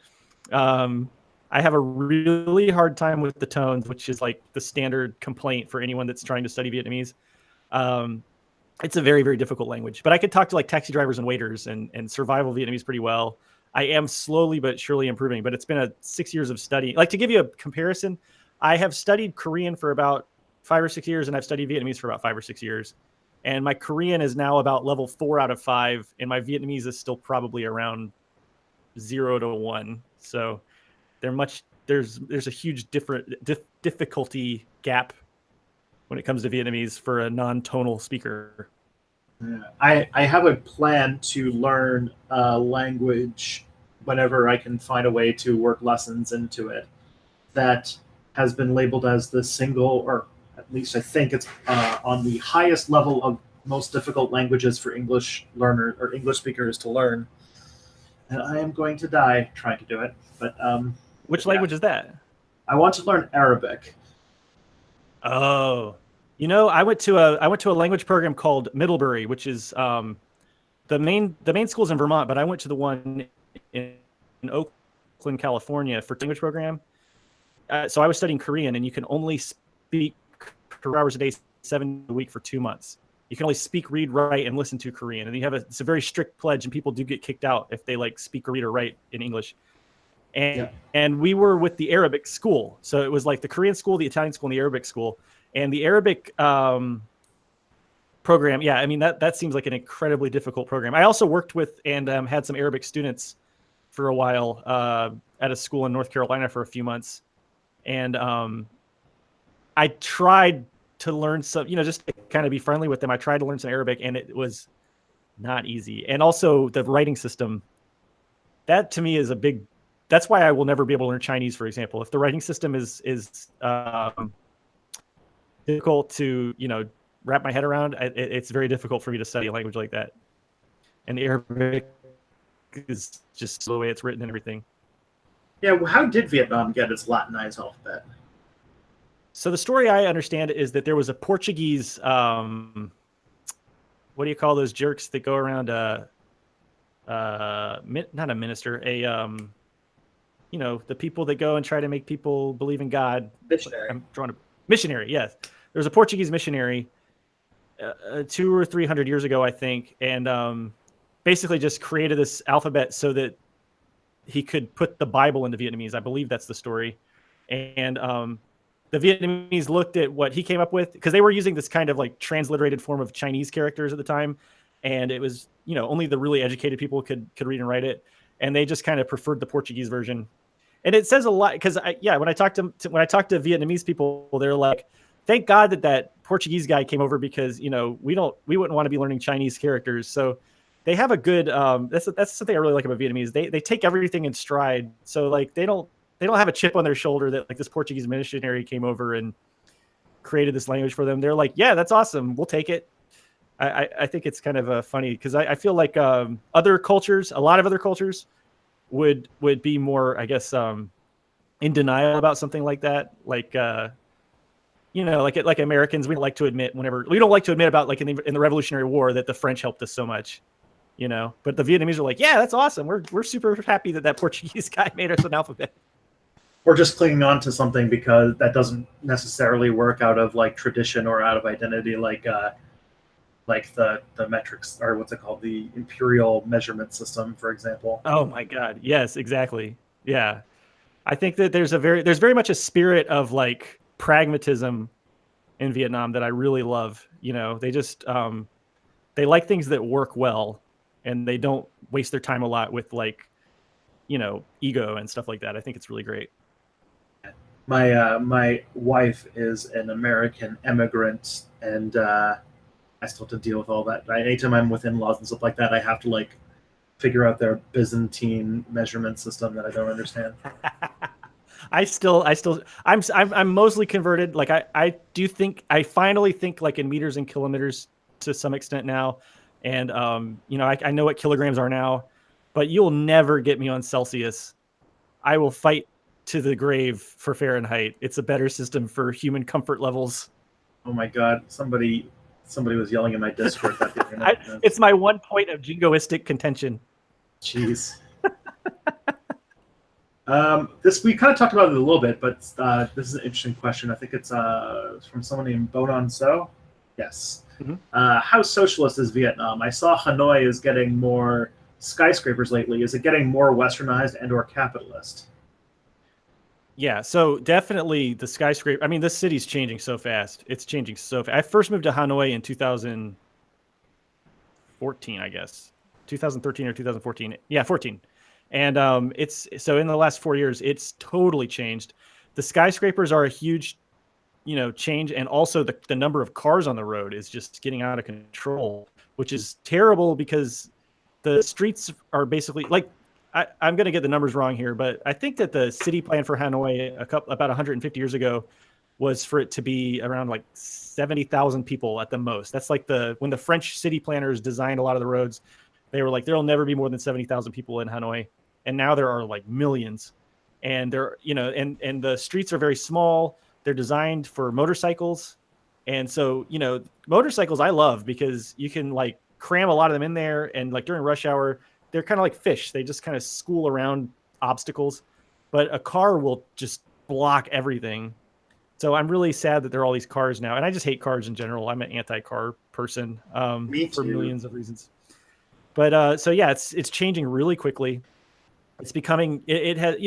I have a really hard time with the tones, which is like the standard complaint for anyone that's trying to study Vietnamese. It's a very, very difficult language, but I could talk to like taxi drivers and waiters and survival Vietnamese pretty well. I am slowly but surely improving, but it's been 6 years of study. Like, to give you a comparison, I have studied Korean for about 5 or 6 years, and I've studied Vietnamese for about 5 or 6 years. And my Korean is now about level 4 out of 5, and my Vietnamese is still probably around 0 to 1. So there's a huge difficulty gap when it comes to Vietnamese for a non-tonal speaker. Yeah. I have a plan to learn a language whenever I can find a way to work lessons into it that has been labeled as the single, or at least I think it's on the highest level of most difficult languages for English learners or English speakers to learn. And I am going to die trying to do it. But Which yeah. language is that? I want to learn Arabic. Oh, I went to a language program called Middlebury, which is the main school's in Vermont, but I went to the one in Oakland, California for language program. So I was studying Korean, and you can only speak 4 hours a day, 7 days a week for 2 months. You can only speak, read, write, and listen to Korean, and it's a very strict pledge, and people do get kicked out if they like speak or read or write in English. And we were with the Arabic school, so it was like the Korean school, the Italian school, and the Arabic school. And the Arabic program, yeah, I mean that seems like an incredibly difficult program. I also worked with and had some Arabic students for a while at a school in North Carolina for a few months, and I tried to learn some, just to kind of be friendly with them. I tried to learn some Arabic, and it was not easy. And also the writing system, that to me is a big. That's why I will never be able to learn Chinese, for example. If the writing system is difficult to wrap my head around, it's very difficult for me to study a language like that. And the Arabic is just the way it's written and everything. Yeah, well, how did Vietnam get its Latinized alphabet? So the story I understand is that there was a Portuguese, what do you call those jerks that go around? Not a minister, the people that go and try to make people believe in God. Missionary. I'm drawing a missionary. Yes, there was a Portuguese missionary 200 or 300 years ago, I think, and basically just created this alphabet so that he could put the Bible into Vietnamese. I believe that's the story. And the Vietnamese looked at what he came up with, because they were using this kind of like transliterated form of Chinese characters at the time, and it was only the really educated people could read and write it, and they just kind of preferred the Portuguese version. And it says a lot, because when I talk to Vietnamese people, they're like, thank God that Portuguese guy came over, because we wouldn't want to be learning Chinese characters. So they have a good that's something I really like about Vietnamese. They take everything in stride. So like they don't have a chip on their shoulder that like this Portuguese missionary came over and created this language for them. They're like, yeah, that's awesome, we'll take it. I think it's kind of funny, because I feel like a lot of other cultures would be more, I guess, in denial about something like that. Like, like Americans, we don't like to admit about like in the Revolutionary War that the French helped us so much, but the Vietnamese are like, yeah, that's awesome. We're super happy that Portuguese guy made us an alphabet. Or just clinging on to something because that doesn't necessarily work out of like tradition or out of identity, like the metrics, or what's it called, the imperial measurement system, for example. Oh my God, yes, exactly. Yeah, I think that there's very much a spirit of like pragmatism in Vietnam that I really love. They just they like things that work well, and they don't waste their time a lot with like ego and stuff like that. I think it's really great. My wife is an American immigrant, and I still have to deal with all that. Anytime I'm with in-laws and stuff like that, I have to like figure out their Byzantine measurement system that I don't understand. I'm mostly converted. Like I finally think like in meters and kilometers to some extent now, and I know what kilograms are now, but you'll never get me on Celsius. I will fight to the grave for Fahrenheit. It's a better system for human comfort levels. Oh my God, somebody was yelling in my Discord that the other night. It's my one point of jingoistic contention. Jeez. This, we kind of talked about it a little bit, but this is an interesting question. I think it's from someone named Bonan So. Yes. Mm-hmm. How socialist is Vietnam? I saw Hanoi is getting more skyscrapers lately. Is it getting more westernized and or capitalist? Yeah, so definitely the skyscraper. I mean, this city's changing so fast. It's changing so fast. I first moved to Hanoi in 2014, I guess. 2013 or 2014. Yeah, 14. And it's so in the last 4 years, it's totally changed. The skyscrapers are a huge change. And also the number of cars on the road is just getting out of control, which is terrible because the streets are basically like, I'm going to get the numbers wrong here, but I think that the city plan for Hanoi about 150 years ago was for it to be around like 70,000 people at the most. That's like when the French city planners designed a lot of the roads, they were like, there'll never be more than 70,000 people in Hanoi. And now there are like millions. And they're, and the streets are very small. They're designed for motorcycles. And so, motorcycles I love because you can like cram a lot of them in there. And like during rush hour, they're kind of like fish. They just kind of school around obstacles, but a car will just block everything. So I'm really sad that there are all these cars now. And I just hate cars in general. I'm an anti-car person for millions of reasons. But so yeah, it's changing really quickly. It's becoming, it has,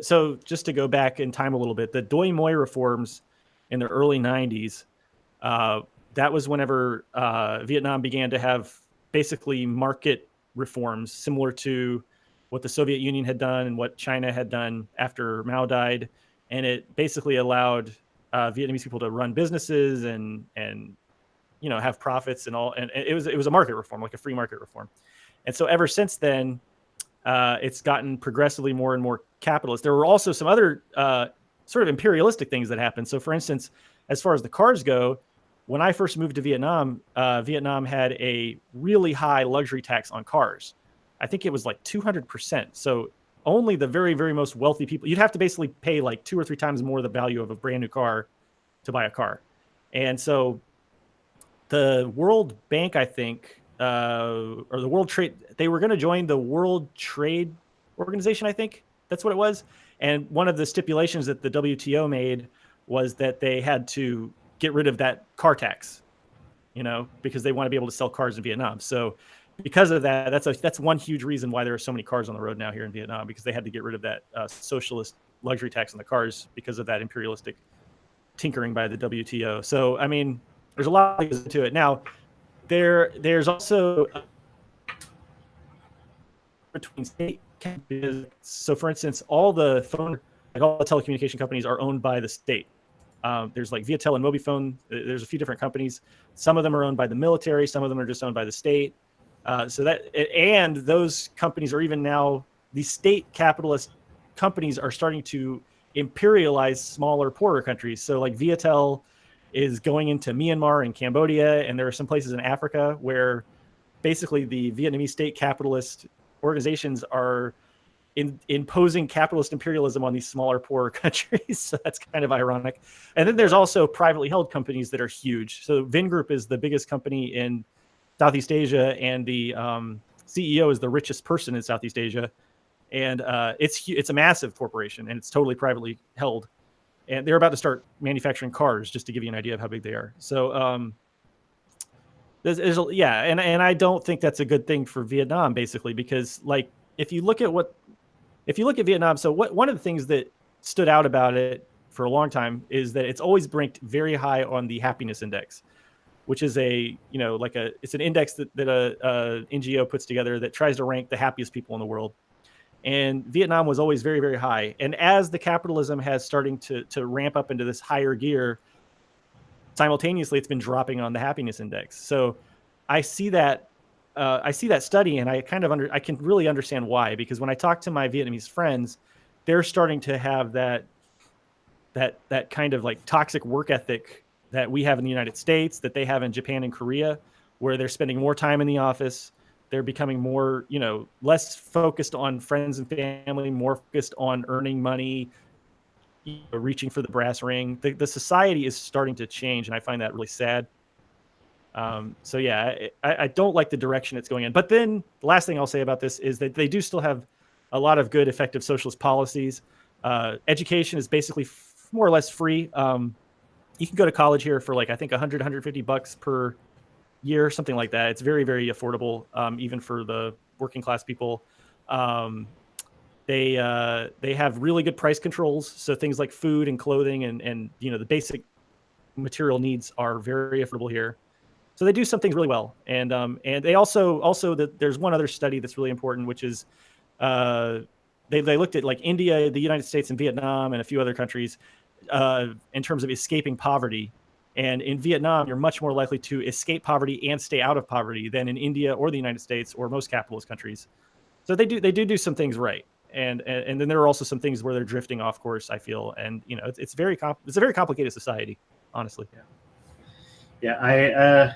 so just to go back in time a little bit, the Doi Moi reforms in the early 90s, that was whenever Vietnam began to have basically market reforms similar to what the Soviet Union had done and what China had done after Mao died. And it basically allowed Vietnamese people to run businesses and have profits and all. And it was a market reform, like a free market reform. And so ever since then, it's gotten progressively more and more capitalist. There were also some other sort of imperialistic things that happened. So for instance, as far as the cars go, when I first moved to Vietnam, Vietnam had a really high luxury tax on cars. I think it was like 200%. So only the very, very most wealthy people, you'd have to basically pay like 2 or 3 times more the value of a brand new car to buy a car. And so the World Bank, I think, or the World Trade, they were going to join the World Trade Organization, I think that's what it was. And one of the stipulations that the WTO made was that they had to get rid of that car tax, because they want to be able to sell cars in Vietnam. So because of that, that's one huge reason why there are so many cars on the road now here in Vietnam, because they had to get rid of that socialist luxury tax on the cars because of that imperialistic tinkering by the WTO. So, I mean, there's a lot that goes into it. Now, there's also between state companies. So, for instance, all the telecommunication companies are owned by the state. There's like Viettel and Mobifone. There's a few different companies. Some of them are owned by the military. Some of them are just owned by the state. And those companies are even now, these state capitalist companies are starting to imperialize smaller, poorer countries. So like Viettel is going into Myanmar and Cambodia, and there are some places in Africa where basically the Vietnamese state capitalist organizations are imposing capitalist imperialism on these smaller, poorer countries. So that's kind of ironic. And then there's also privately held companies that are huge. So Vingroup is the biggest company in Southeast Asia, and the CEO is the richest person in Southeast Asia. And it's a massive corporation, and it's totally privately held. And they're about to start manufacturing cars, just to give you an idea of how big they are. So and I don't think that's a good thing for Vietnam, basically, because like if you look at Vietnam, so one of the things that stood out about it for a long time is that it's always ranked very high on the happiness index, which is it's an index that a NGO puts together that tries to rank the happiest people in the world. And Vietnam was always very, very high. And as the capitalism has starting to ramp up into this higher gear, simultaneously it's been dropping on the happiness index. So I see that study, and I can really understand why, because when I talk to my Vietnamese friends, they're starting to have that kind of like toxic work ethic that we have in the United States, that they have in Japan and Korea, where they're spending more time in the office. They're becoming more, less focused on friends and family, more focused on earning money, reaching for the brass ring. The society is starting to change, and I find that really sad. So yeah, I don't like the direction it's going in. But then the last thing I'll say about this is that they do still have a lot of good, effective socialist policies. Education is basically more or less free. You can go to college here for like, I think $150 per year, something like that. It's very, very affordable, even for the working class people. They have really good price controls. So things like food and clothing and the basic material needs are very affordable here. So they do some things really well. And they also there's one other study that's really important, which is they looked at like India, the United States, and Vietnam, and a few other countries. in terms of escaping poverty. And in Vietnam, you're much more likely to escape poverty and stay out of poverty than in India or the United States or most capitalist countries. So they do some things right. And then there are also some things where they're drifting off course, I feel. And, it's a very complicated society, honestly. Yeah.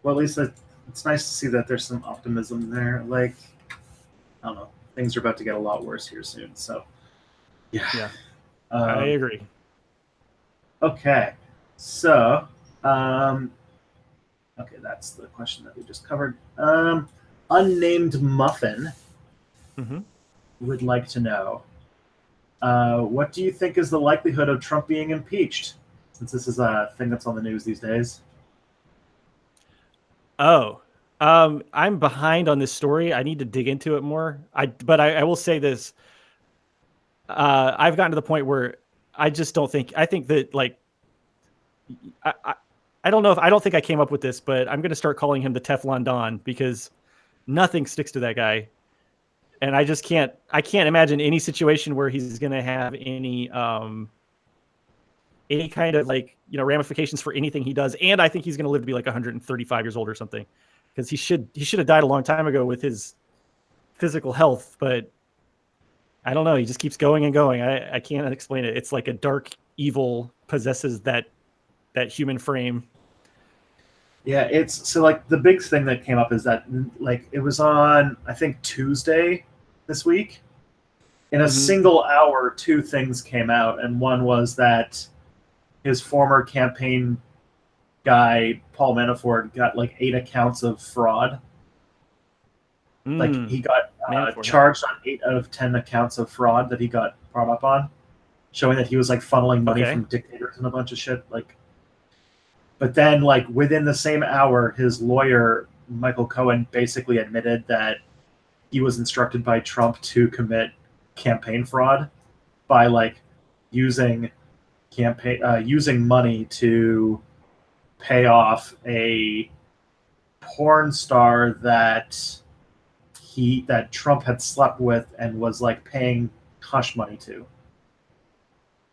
Well, at least it's nice to see that there's some optimism there. Like, I don't know, things are about to get a lot worse here soon. So, yeah, I agree. Okay, so, okay, that's the question that we just covered. Unnamed Muffin would like to know, what do you think is the likelihood of Trump being impeached? Since this is a thing that's on the news these days. Oh, I'm behind on this story. I need to dig into it more. But I will say this. I've gotten to the point where I just don't think. I think that I don't know I don't think I came up with this, but I'm going to start calling him the Teflon Don because nothing sticks to that guy, and I just can't. I can't imagine any situation where he's going to have any kind of ramifications for anything he does. And I think he's going to live to be like 135 years old or something, because he should have died a long time ago with his physical health. But I don't know. He just keeps going and going. I can't explain it. It's like a dark evil possesses that human frame. Yeah, it's so like the big thing that came up is that it was on, I think, Tuesday this week. In a single hour, two things came out, and one was that his former campaign guy, Paul Manafort, got 8 accounts of fraud. He got charged on 8 out of 10 accounts of fraud that he got brought up on, showing that he was funneling money from dictators and a bunch of shit. But then within the same hour, his lawyer, Michael Cohen, basically admitted that he was instructed by Trump to commit campaign fraud by using money to pay off a porn star that Trump had slept with and was paying hush money to.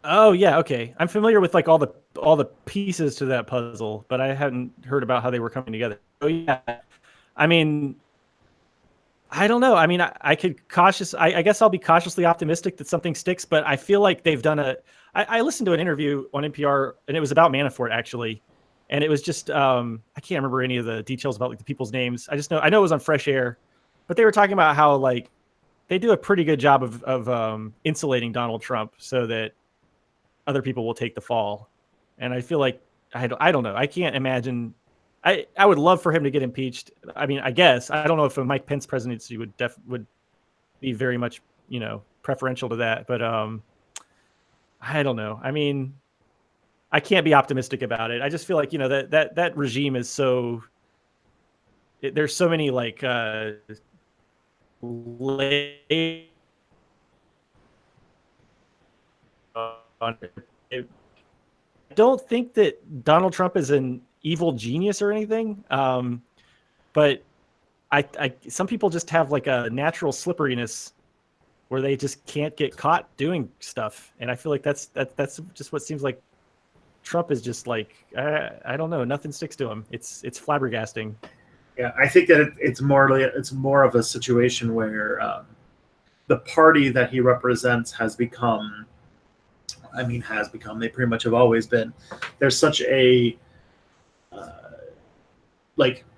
Oh yeah, okay. I'm familiar with all the pieces to that puzzle, but I hadn't heard about how they were coming together. Oh yeah. I mean, I don't know. I mean, I guess I'll be cautiously optimistic that something sticks, but I feel like they've done I listened to an interview on NPR, and it was about Manafort actually. And it was just, I can't remember any of the details about the people's names. I know it was on Fresh Air, but they were talking about how they do a pretty good job of insulating Donald Trump so that other people will take the fall. And I feel like, I don't know. I can't imagine. I would love for him to get impeached. I mean, I guess I don't know if a Mike Pence presidency would be very much preferential to that, but I don't know. I mean, I can't be optimistic about it. I just feel like that regime is so. There's so many I don't think that Donald Trump is an evil genius or anything, but some people just have a natural slipperiness where they just can't get caught doing stuff, and I feel like that's just what seems like Trump is just I don't know, nothing sticks to him. It's flabbergasting. Yeah, I think that it's more of a situation where the party that he represents has become. They pretty much have always been. There's such a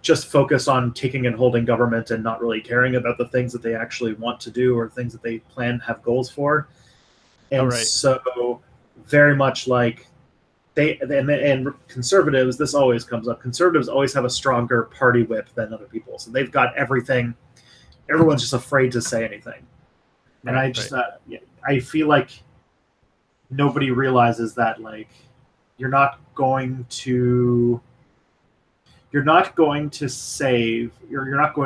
just focus on taking and holding government and not really caring about the things that they actually want to do or things that they plan have goals for. And so very much and conservatives, this always comes up. Conservatives always have a stronger party whip than other people. So they've got everything. Everyone's just afraid to say anything. And I feel like nobody realizes that you're not going to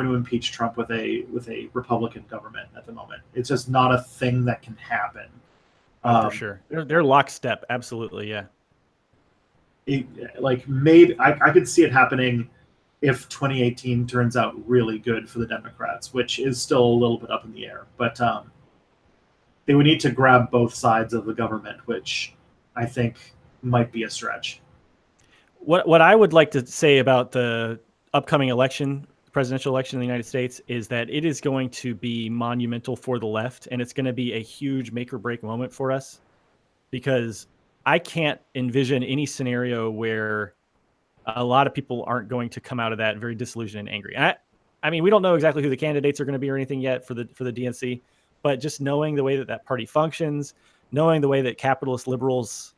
impeach Trump with a Republican government at the moment. It's just not a thing that can happen. For sure, they're lockstep. Absolutely, yeah. Maybe I could see it happening if 2018 turns out really good for the Democrats, which is still a little bit up in the air. But they would need to grab both sides of the government, which I think might be a stretch. What I would like to say about the upcoming election, presidential election in the United States, is that it is going to be monumental for the left, and it's going to be a huge make or break moment for us, because I can't envision any scenario where a lot of people aren't going to come out of that very disillusioned and angry. I mean, we don't know exactly who the candidates are going to be or anything yet for the DNC, but just knowing the way that that party functions, knowing the way that capitalist liberals,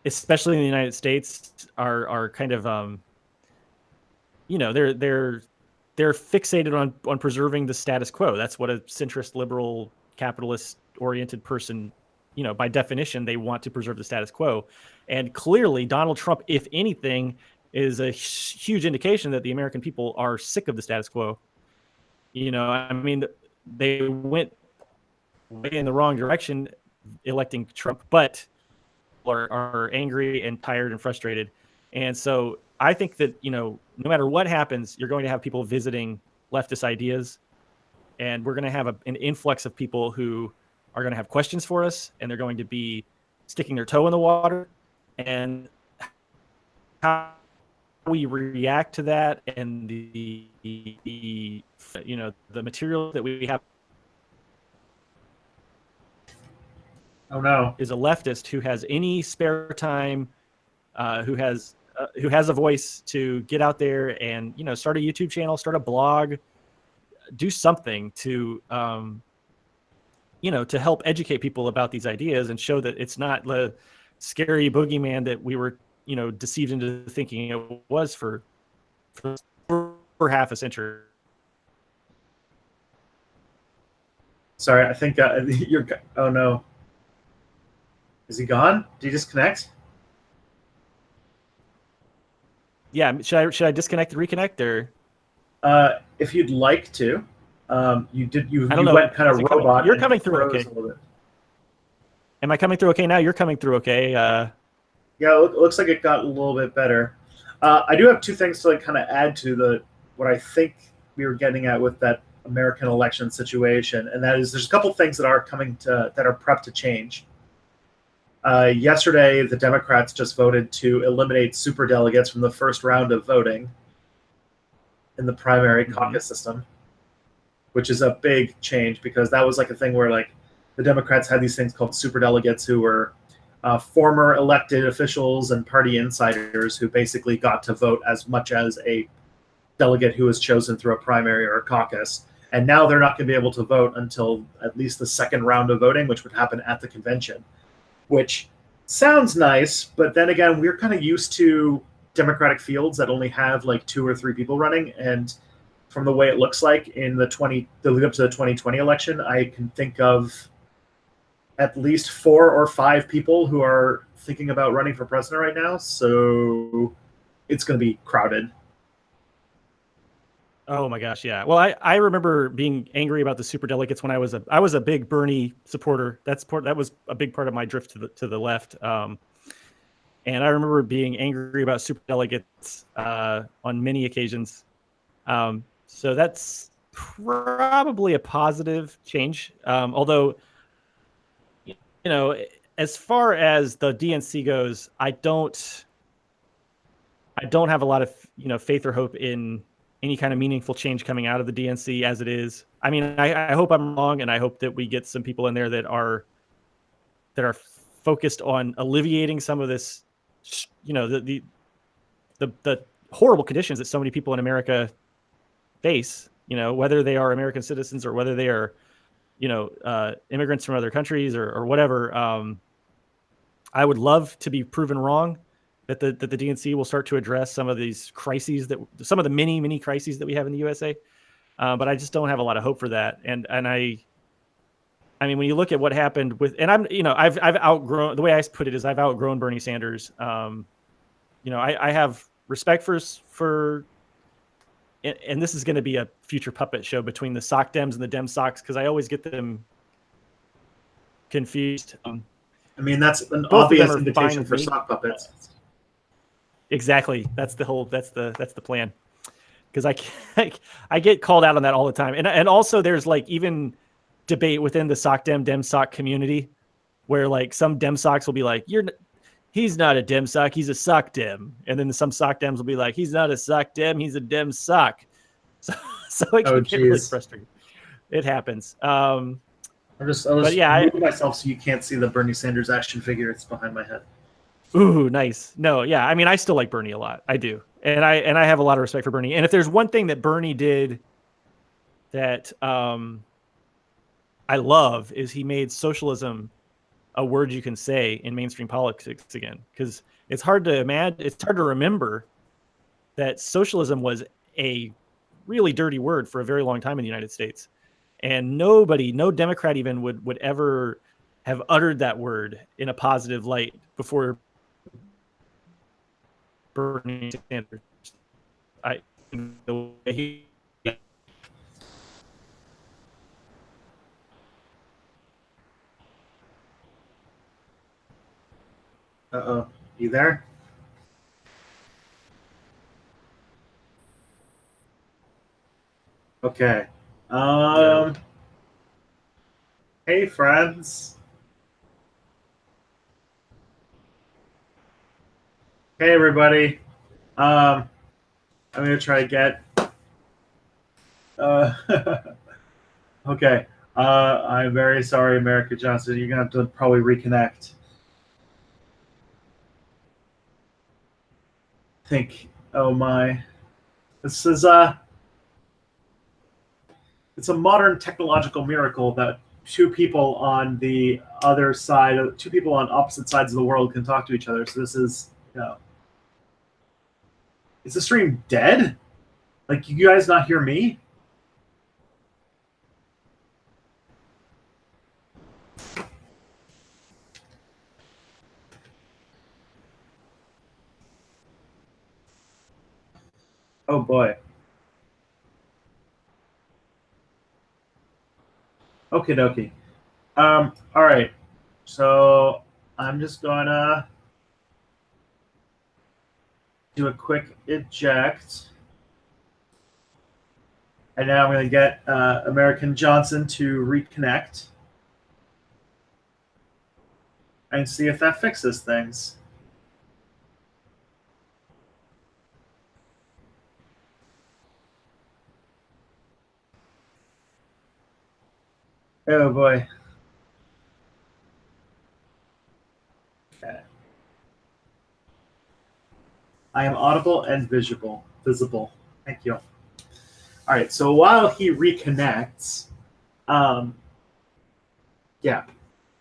especially in the United States, are kind of, they're fixated on preserving the status quo. That's what a centrist, liberal, capitalist oriented person, by definition, they want to preserve the status quo. And clearly Donald Trump, if anything, is a huge indication that the American people are sick of the status quo. I mean, they went way in the wrong direction electing Trump, but are angry and tired and frustrated. And so I think that, no matter what happens, you're going to have people visiting leftist ideas, and we're going to have an influx of people who are going to have questions for us, and they're going to be sticking their toe in the water. And how we react to that, and the material that we have. Oh no! Is a leftist who has any spare time, who has a voice to get out there and start a YouTube channel, start a blog, do something to to help educate people about these ideas and show that it's not the scary boogeyman that we were deceived into thinking it was for half a century. Sorry, I think you're. Oh no. Is he gone? Did he disconnect? Yeah. Should I disconnect and reconnect, or? If you'd like to. You I don't know. Went kind of robot. You're coming through okay. Am I coming through okay now? You're coming through okay. Yeah, it looks like it got a little bit better. I do have two things to kind of add to what I think we were getting at with that American election situation, and that is there's a couple things that are prepped to change. Yesterday, the Democrats just voted to eliminate superdelegates from the first round of voting in the primary caucus system, which is a big change because that was like a thing where the Democrats had these things called superdelegates who were former elected officials and party insiders who basically got to vote as much as a delegate who was chosen through a primary or a caucus. And now they're not going to be able to vote until at least the second round of voting, which would happen at the convention, which sounds nice. But then again, we're kind of used to Democratic fields that only have 2 or 3 people running. And from the way it looks like in the lead up to the 2020 election, I can think of at least 4 or 5 people who are thinking about running for president right now. So it's going to be crowded. Oh my gosh, yeah. Well, I remember being angry about the superdelegates when I was a big Bernie supporter. That was a big part of my drift to the left. And I remember being angry about superdelegates on many occasions. So that's probably a positive change. Although, as far as the DNC goes, I don't have a lot of faith or hope in any kind of meaningful change coming out of the DNC as it is. I mean, I hope I'm wrong, and I hope that we get some people in there that are focused on alleviating some of this, the horrible conditions that so many people in America face, whether they are American citizens or whether they are, immigrants from other countries or whatever. I would love to be proven wrong that the DNC will start to address some of these crises, some of the many crises that we have in the USA. But I just don't have a lot of hope for that. And I mean, when you look at what happened with, and I've outgrown, the way I put it is I've outgrown Bernie Sanders. I have respect for, and this is going to be a future puppet show between the sock Dems and the Dem socks, because I always get them confused. I mean, that's an obvious invitation for sock puppets. Exactly. That's the plan. Because I get called out on that all the time. And also there's even debate within the sock dem sock community where like some dem socks will be like, he's not a dem sock, he's a sock dem. And then some sock dems will be like, he's not a sock dem, he's a dem sock. So it can get really frustrating. It happens. I was moving myself so you can't see the Bernie Sanders action figure. It's behind my head. Ooh, nice. No, yeah. I mean, I still like Bernie a lot. I do. And I have a lot of respect for Bernie. And if there's one thing that Bernie did that I love is he made socialism a word you can say in mainstream politics again, because it's hard to imagine. It's hard to remember that socialism was a really dirty word for a very long time in the United States, and no Democrat even would ever have uttered that word in a positive light before Bernie Sanders. The way he. Uh-oh. You there? Okay. Hey, friends. Hey, everybody. I'm going to try to get... okay. I'm very sorry, America Johnson. You're going to have to probably reconnect. Oh my, this is it's a modern technological miracle that two people on the other side, two people on opposite sides of the world can talk to each other. So this is, is the stream dead? Like, you guys not hear me? Oh boy. Okie dokie. All right. So I'm just gonna do a quick eject. And now I'm gonna get American Johnson to reconnect and see if that fixes things. Oh boy. Okay. I am audible and visible. Thank you. All right. So while he reconnects, yeah,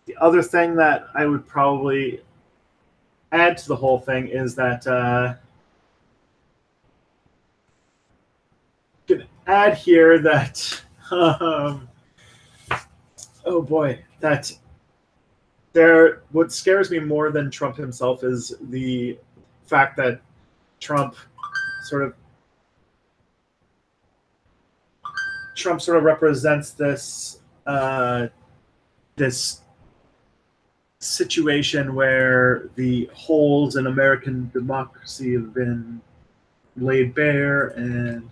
the other thing that I would probably add to the whole thing is that you can add here that oh boy, that what scares me more than Trump himself is the fact that Trump sort of represents this this situation where the holes in American democracy have been laid bare, and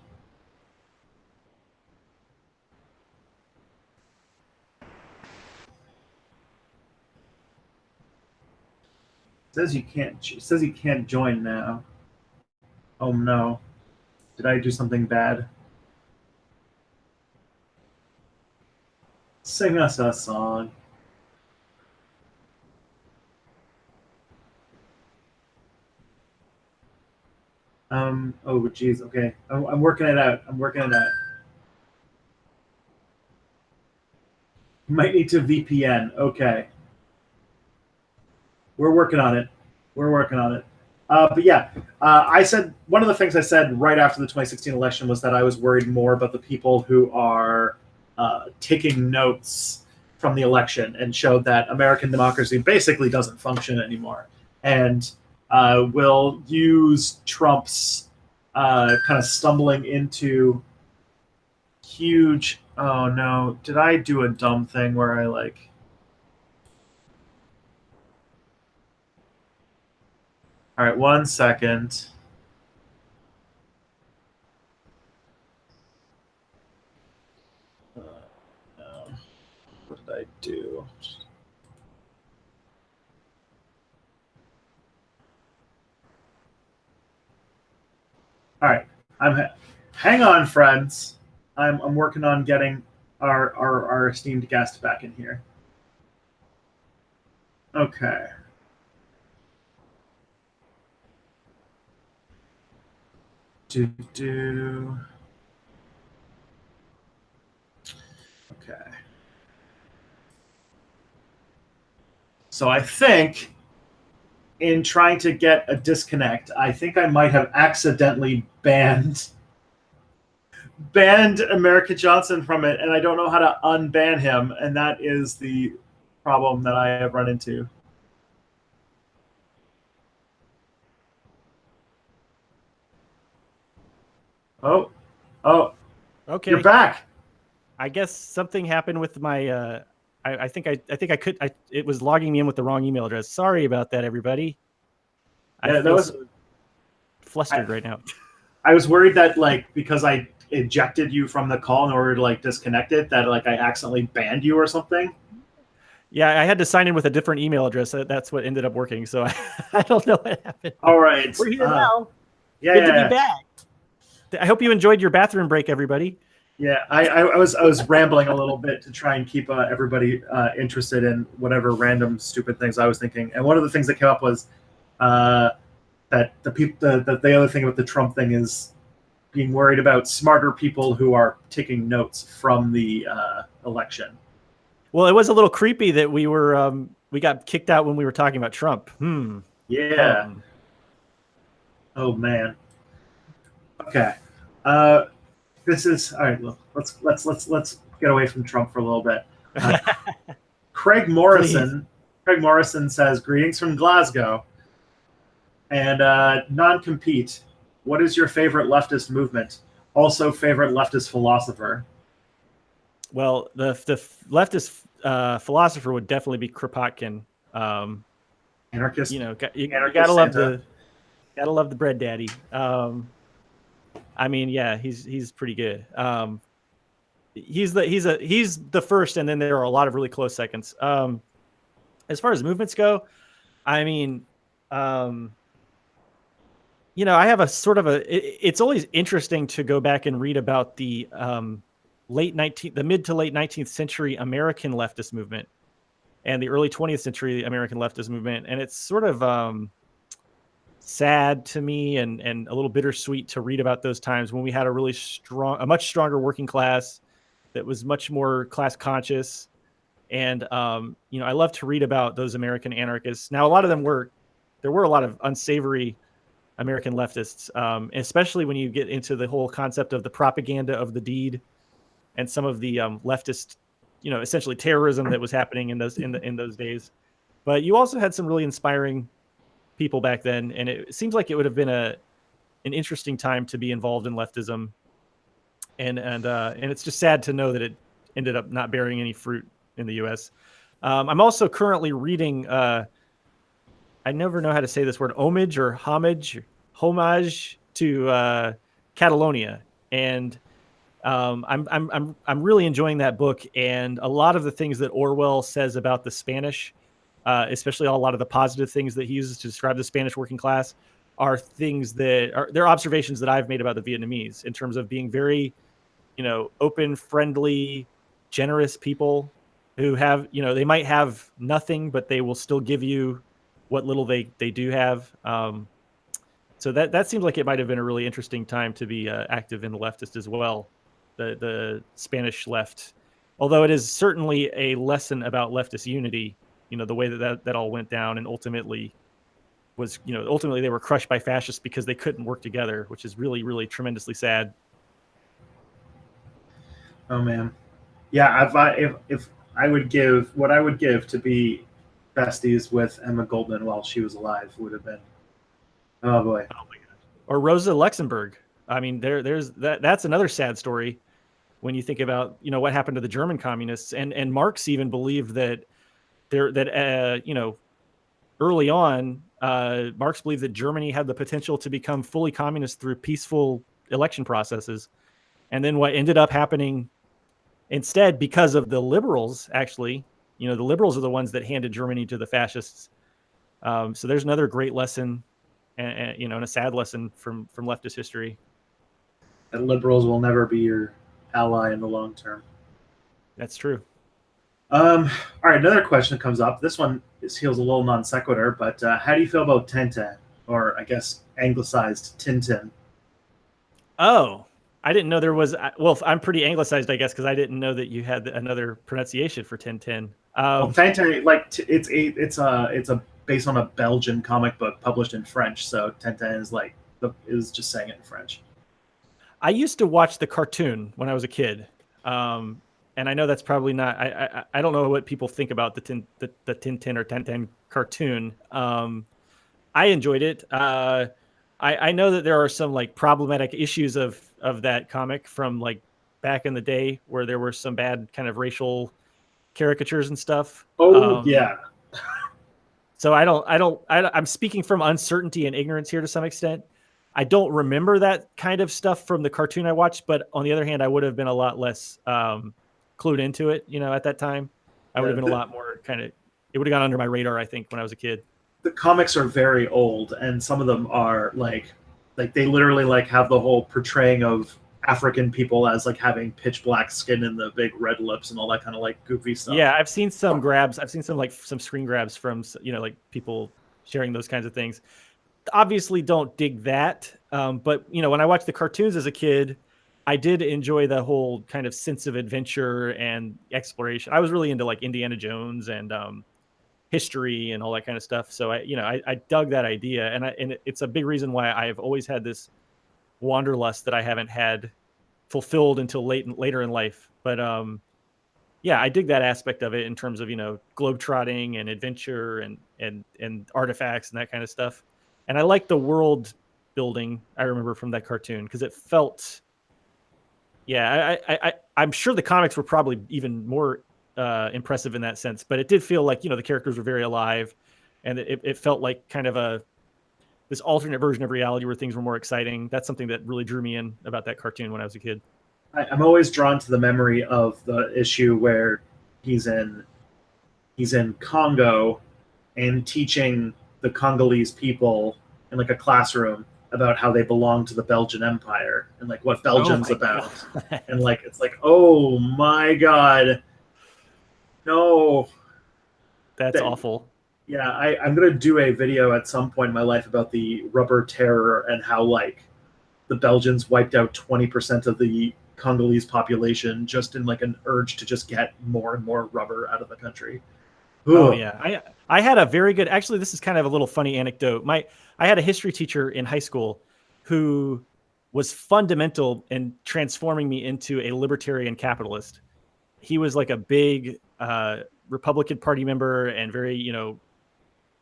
says you can't. It says you can't join now. Oh no! Did I do something bad? Sing us a song. Oh geez. Okay. I'm working it out. Might need to VPN. Okay. We're working on it. But yeah, I said one of the things I said right after the 2016 election was that I was worried more about the people who are taking notes from the election and showed that American democracy basically doesn't function anymore, and will use Trump's kind of stumbling into huge. Oh no! Did I do a dumb thing where I like? All right, 1 second. No. Hang on, friends. I'm working on getting our esteemed guest back in here. Okay. Do. Okay. So I think in trying to get a disconnect, I think I might have accidentally banned America Johnson from it, and I don't know how to unban him, and that is the problem that I have run into. Oh, Okay. You're back. I guess something happened with my. I think I could. It was logging me in with the wrong email address. Sorry about that, everybody. Yeah, I feel so flustered right now. I was worried that because I ejected you from the call in order to disconnect it, that I accidentally banned you or something. Yeah, I had to sign in with a different email address. That's what ended up working. So I don't know what happened. All right, we're here now. Yeah, good to be back. I hope you enjoyed your bathroom break, everybody. Yeah, I was rambling a little bit to try and keep everybody interested in whatever random stupid things I was thinking. And one of the things that came up was that the other thing about the Trump thing is being worried about smarter people who are taking notes from the election. Well, it was a little creepy that we got kicked out when we were talking about Trump. Yeah. Oh man. Okay. This is all right. Let's get away from Trump for a little bit. Craig Morrison. Craig Morrison says, "Greetings from Glasgow." And non-compete. What is your favorite leftist movement? Also, favorite leftist philosopher? Well, the leftist philosopher would definitely be Kropotkin. Anarchist. You gotta love the bread daddy. I mean, yeah, he's pretty good. He's the first, and then there are a lot of really close seconds. As far as movements go, I mean, I have a sort of it's always interesting to go back and read about the mid to late 19th century American leftist movement and the early 20th century American leftist movement, and it's sort of sad to me and a little bittersweet to read about those times when we had a much stronger working class that was much more class conscious. And, I love to read about those American anarchists. Now, a lot of them there were a lot of unsavory American leftists, especially when you get into the whole concept of the propaganda of the deed and some of the leftist, essentially terrorism that was happening in those days. But you also had some really inspiring people back then, and it seems like it would have been an interesting time to be involved in leftism. And it's just sad to know that it ended up not bearing any fruit in the U.S. I'm also currently reading. I never know how to say this word, homage to Catalonia, and I'm really enjoying that book. And a lot of the things that Orwell says about the Spanish, especially a lot of the positive things that he uses to describe the Spanish working class, are things they're observations that I've made about the Vietnamese in terms of being very, open, friendly, generous people who have, they might have nothing, but they will still give you what little they do have. So that seems like it might have been a really interesting time to be active in the leftist as well, the Spanish left. Although it is certainly a lesson about leftist unity, the way that all went down, and ultimately they were crushed by fascists because they couldn't work together, which is really, really tremendously sad. Oh man, yeah. If I would give what I would give to be besties with Emma Goldman while she was alive would have been, oh boy. Oh my God. Or Rosa Luxemburg. I mean, there's that's another sad story when you think about what happened to the German communists, and Marx even believed that early on, Marx believed that Germany had the potential to become fully communist through peaceful election processes. And then what ended up happening instead, because of the liberals, actually, the liberals are the ones that handed Germany to the fascists. So there's another great lesson, and a sad lesson from leftist history. And liberals will never be your ally in the long term. That's true. All right, another question comes up. This one feels a little non sequitur, but how do you feel about Tintin, or I guess anglicized Tintin? Oh, I didn't know there was. Well, I'm pretty anglicized, I guess, because I didn't know that you had another pronunciation for Tintin. Well, Tintin, like it's a based on a Belgian comic book published in French, so Tintin is just saying it in French. I used to watch the cartoon when I was a kid, and I know that's probably not. I don't know what people think about the Tintin or Tintin cartoon. I enjoyed it. I know that there are some like problematic issues of that comic from like back in the day where there were some bad kind of racial caricatures and stuff. Oh yeah. So I'm speaking from uncertainty and ignorance here to some extent. I don't remember that kind of stuff from the cartoon I watched, but on the other hand, I would have been a lot less clued into it, at that time. I would have been a lot more it would have gone under my radar, I think, when I was a kid. The comics are very old, and some of them are like they literally like have the whole portraying of African people as like having pitch black skin and the big red lips and all that kind of like goofy stuff. Yeah, I've seen some grabs. I've seen some screen grabs from like people sharing those kinds of things. Obviously, don't dig that. But when I watched the cartoons as a kid, I did enjoy the whole kind of sense of adventure and exploration. I was really into like Indiana Jones and history and all that kind of stuff. So I dug that idea, and it's a big reason why I've always had this wanderlust that I haven't had fulfilled until later in life. But yeah, I dig that aspect of it in terms of globetrotting and adventure and artifacts and that kind of stuff. And I like the world building. I remember from that cartoon because it felt. Yeah, I'm sure the comics were probably even more impressive in that sense, but it did feel like the characters were very alive, and it felt like kind of this alternate version of reality where things were more exciting. That's something that really drew me in about that cartoon when I was a kid. I'm always drawn to the memory of the issue where he's in Congo and teaching the Congolese people in like a classroom about how they belong to the Belgian Empire and like what Belgium's about. And like it's like, oh my god, no, that's awful. Yeah, I'm gonna do a video at some point in my life about the rubber terror and how like the Belgians wiped out 20% of the Congolese population just in like an urge to just get more and more rubber out of the country. Ugh. Oh yeah, I had a very good. Actually, this is kind of a little funny anecdote. I had a history teacher in high school who was fundamental in transforming me into a libertarian capitalist. He was like a big Republican Party member and very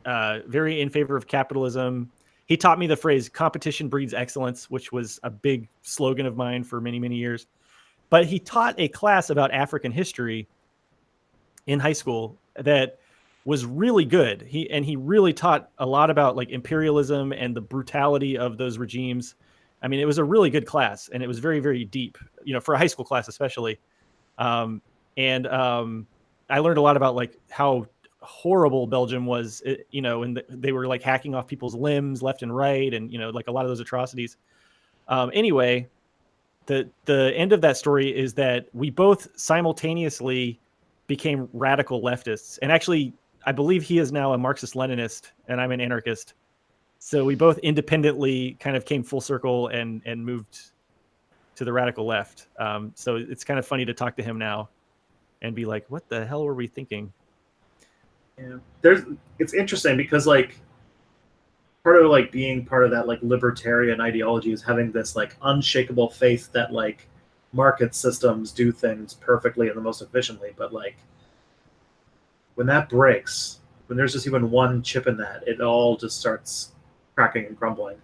very in favor of capitalism. He taught me the phrase "competition breeds excellence," which was a big slogan of mine for many, many years. But he taught a class about African history in high school that was really good. He really taught a lot about like imperialism and the brutality of those regimes. I mean, it was a really good class, and it was very, very deep, for a high school class especially. I learned a lot about like how horrible Belgium was, and they were like hacking off people's limbs left and right, and like a lot of those atrocities. Anyway, the end of that story is that we both simultaneously became radical leftists, and actually, I believe he is now a Marxist-Leninist, and I'm an anarchist. So we both independently kind of came full circle and moved to the radical left. So it's kind of funny to talk to him now and be like, what the hell were we thinking? Yeah. It's interesting because like part of like being part of that like libertarian ideology is having this like unshakable faith that like market systems do things perfectly and the most efficiently, but like when that breaks, when there's just even one chip in that, it all just starts cracking and crumbling.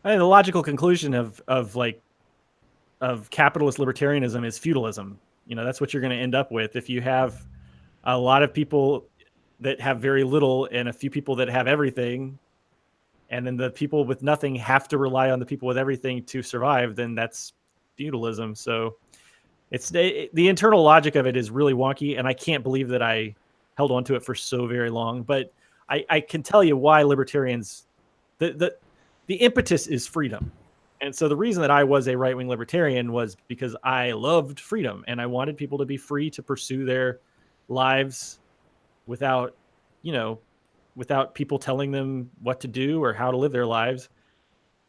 I mean, the logical conclusion of capitalist libertarianism is feudalism. That's what you're going to end up with if you have a lot of people that have very little and a few people that have everything, and then the people with nothing have to rely on the people with everything to survive. Then that's feudalism. So it's the internal logic of it is really wonky, and I can't believe that I held on to it for so very long. But I can tell you why libertarians, the impetus is freedom. And so the reason that I was a right-wing libertarian was because I loved freedom and I wanted people to be free to pursue their lives without, without people telling them what to do or how to live their lives.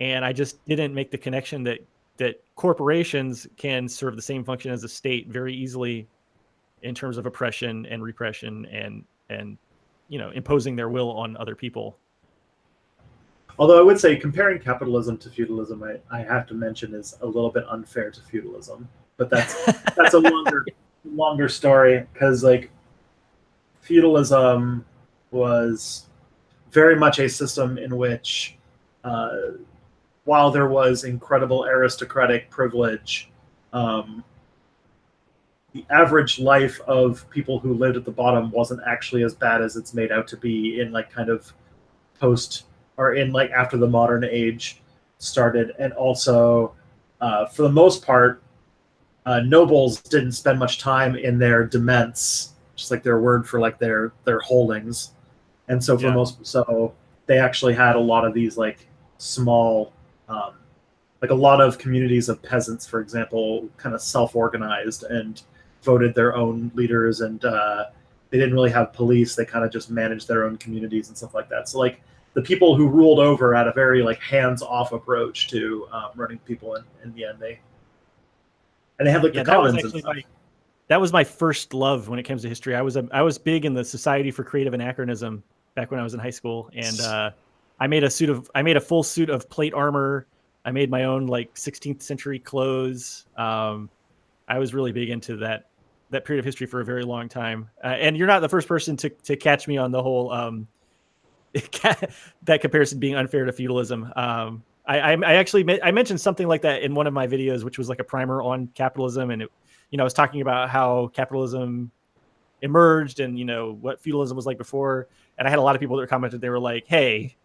And I just didn't make the connection that corporations can serve the same function as a state very easily in terms of oppression and repression and imposing their will on other people. Although I would say comparing capitalism to feudalism, I have to mention, is a little bit unfair to feudalism. But that's a longer story, because like feudalism was very much a system in which, while there was incredible aristocratic privilege, the average life of people who lived at the bottom wasn't actually as bad as it's made out to be in like kind of post or in like after the modern age started. And also, for the most part, nobles didn't spend much time in their demesnes, just like their word for like their holdings. And so so they actually had a lot of these like small, like a lot of communities of peasants, for example, kind of self-organized and voted their own leaders, and they didn't really have police. They kind of just managed their own communities and stuff like that. So like the people who ruled over had a very like hands-off approach to running people. In the end, they had like the commons and stuff. That was my first love when it comes to history. I was big in the Society for Creative Anachronism back when I was in high school, and I made a full suit of plate armor. I made my own like 16th century clothes. I was really big into that period of history for a very long time. And you're not the first person to catch me on the whole that comparison being unfair to feudalism. I mentioned something like that in one of my videos, which was like a primer on capitalism, and I was talking about how capitalism emerged and what feudalism was like before. And I had a lot of people that commented. They were like, "Hey,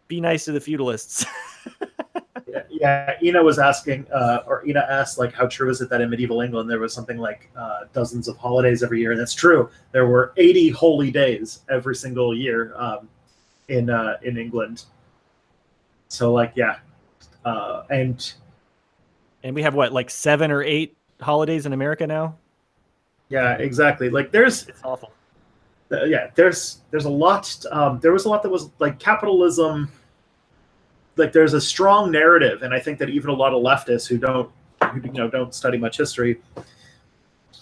be nice to the feudalists." Yeah, Ina was asking, or Ina asked, like, how true is it that in medieval England there was something like dozens of holidays every year? And that's true. There were 80 holy days every single year in England. So, like, yeah, and we have what, like 7 or 8 holidays in America now? Yeah, exactly. Like, it's awful. There's a lot. There was a lot that was like capitalism. Like there's a strong narrative, and I think that even a lot of leftists who don't study much history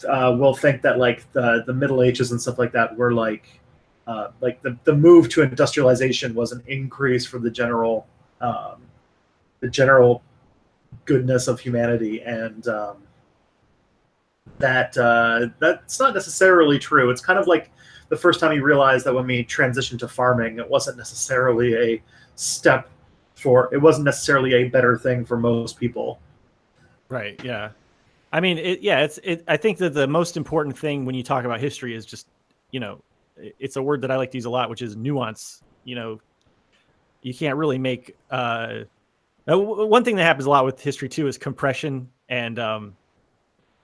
will think that like the Middle Ages and stuff like that were like the move to industrialization was an increase for the general goodness of humanity, and that's not necessarily true. It's kind of like the first time you realize that when we transitioned to farming, it wasn't necessarily a step. It wasn't necessarily a better thing for most people. Right. Yeah. I mean, I think that the most important thing when you talk about history is just, it's a word that I like to use a lot, which is nuance. You can't really make, one thing that happens a lot with history too is compression and,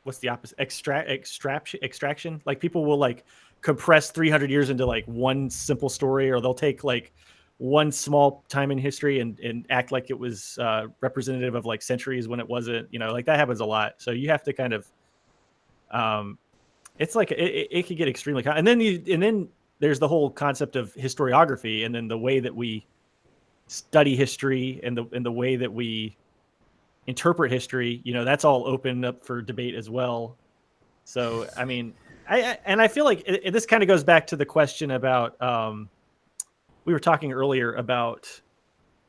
what's the opposite? Extraction. Like people will like compress 300 years into like one simple story, or they'll take like one small time in history and act like it was representative of like centuries when it wasn't. Like that happens a lot. So you have to kind of, it's like it could get extremely. And then there's the whole concept of historiography, and then the way that we study history and the way that we interpret history. That's all open up for debate as well. So I mean, I feel like this kind of goes back to the question about. We were talking earlier about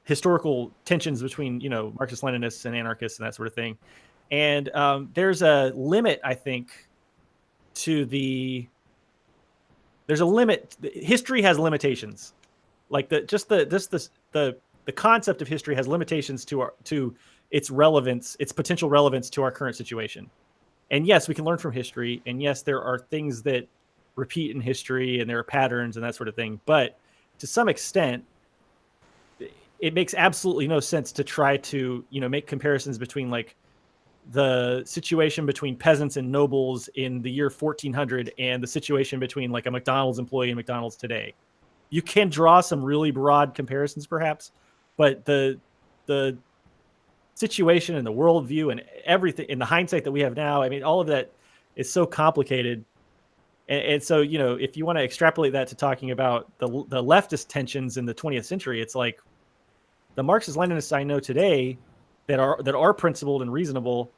historical tensions between, Marxist-Leninists and anarchists and that sort of thing. And there's a limit, I think, there's a limit. History has limitations. Like the concept of history has limitations to its relevance, its potential relevance to our current situation. And yes, we can learn from history. And yes, there are things that repeat in history and there are patterns and that sort of thing. But to some extent, it makes absolutely no sense to try to, make comparisons between like the situation between peasants and nobles in the year 1400 and the situation between like a McDonald's employee and McDonald's today. You can draw some really broad comparisons perhaps, but the situation and the worldview and everything in the hindsight that we have now. I mean, all of that is so complicated. And so, you know, if you want to extrapolate that to talking about the leftist tensions in the 20th century, it's like the Marxist-Leninists I know today that are principled and reasonable,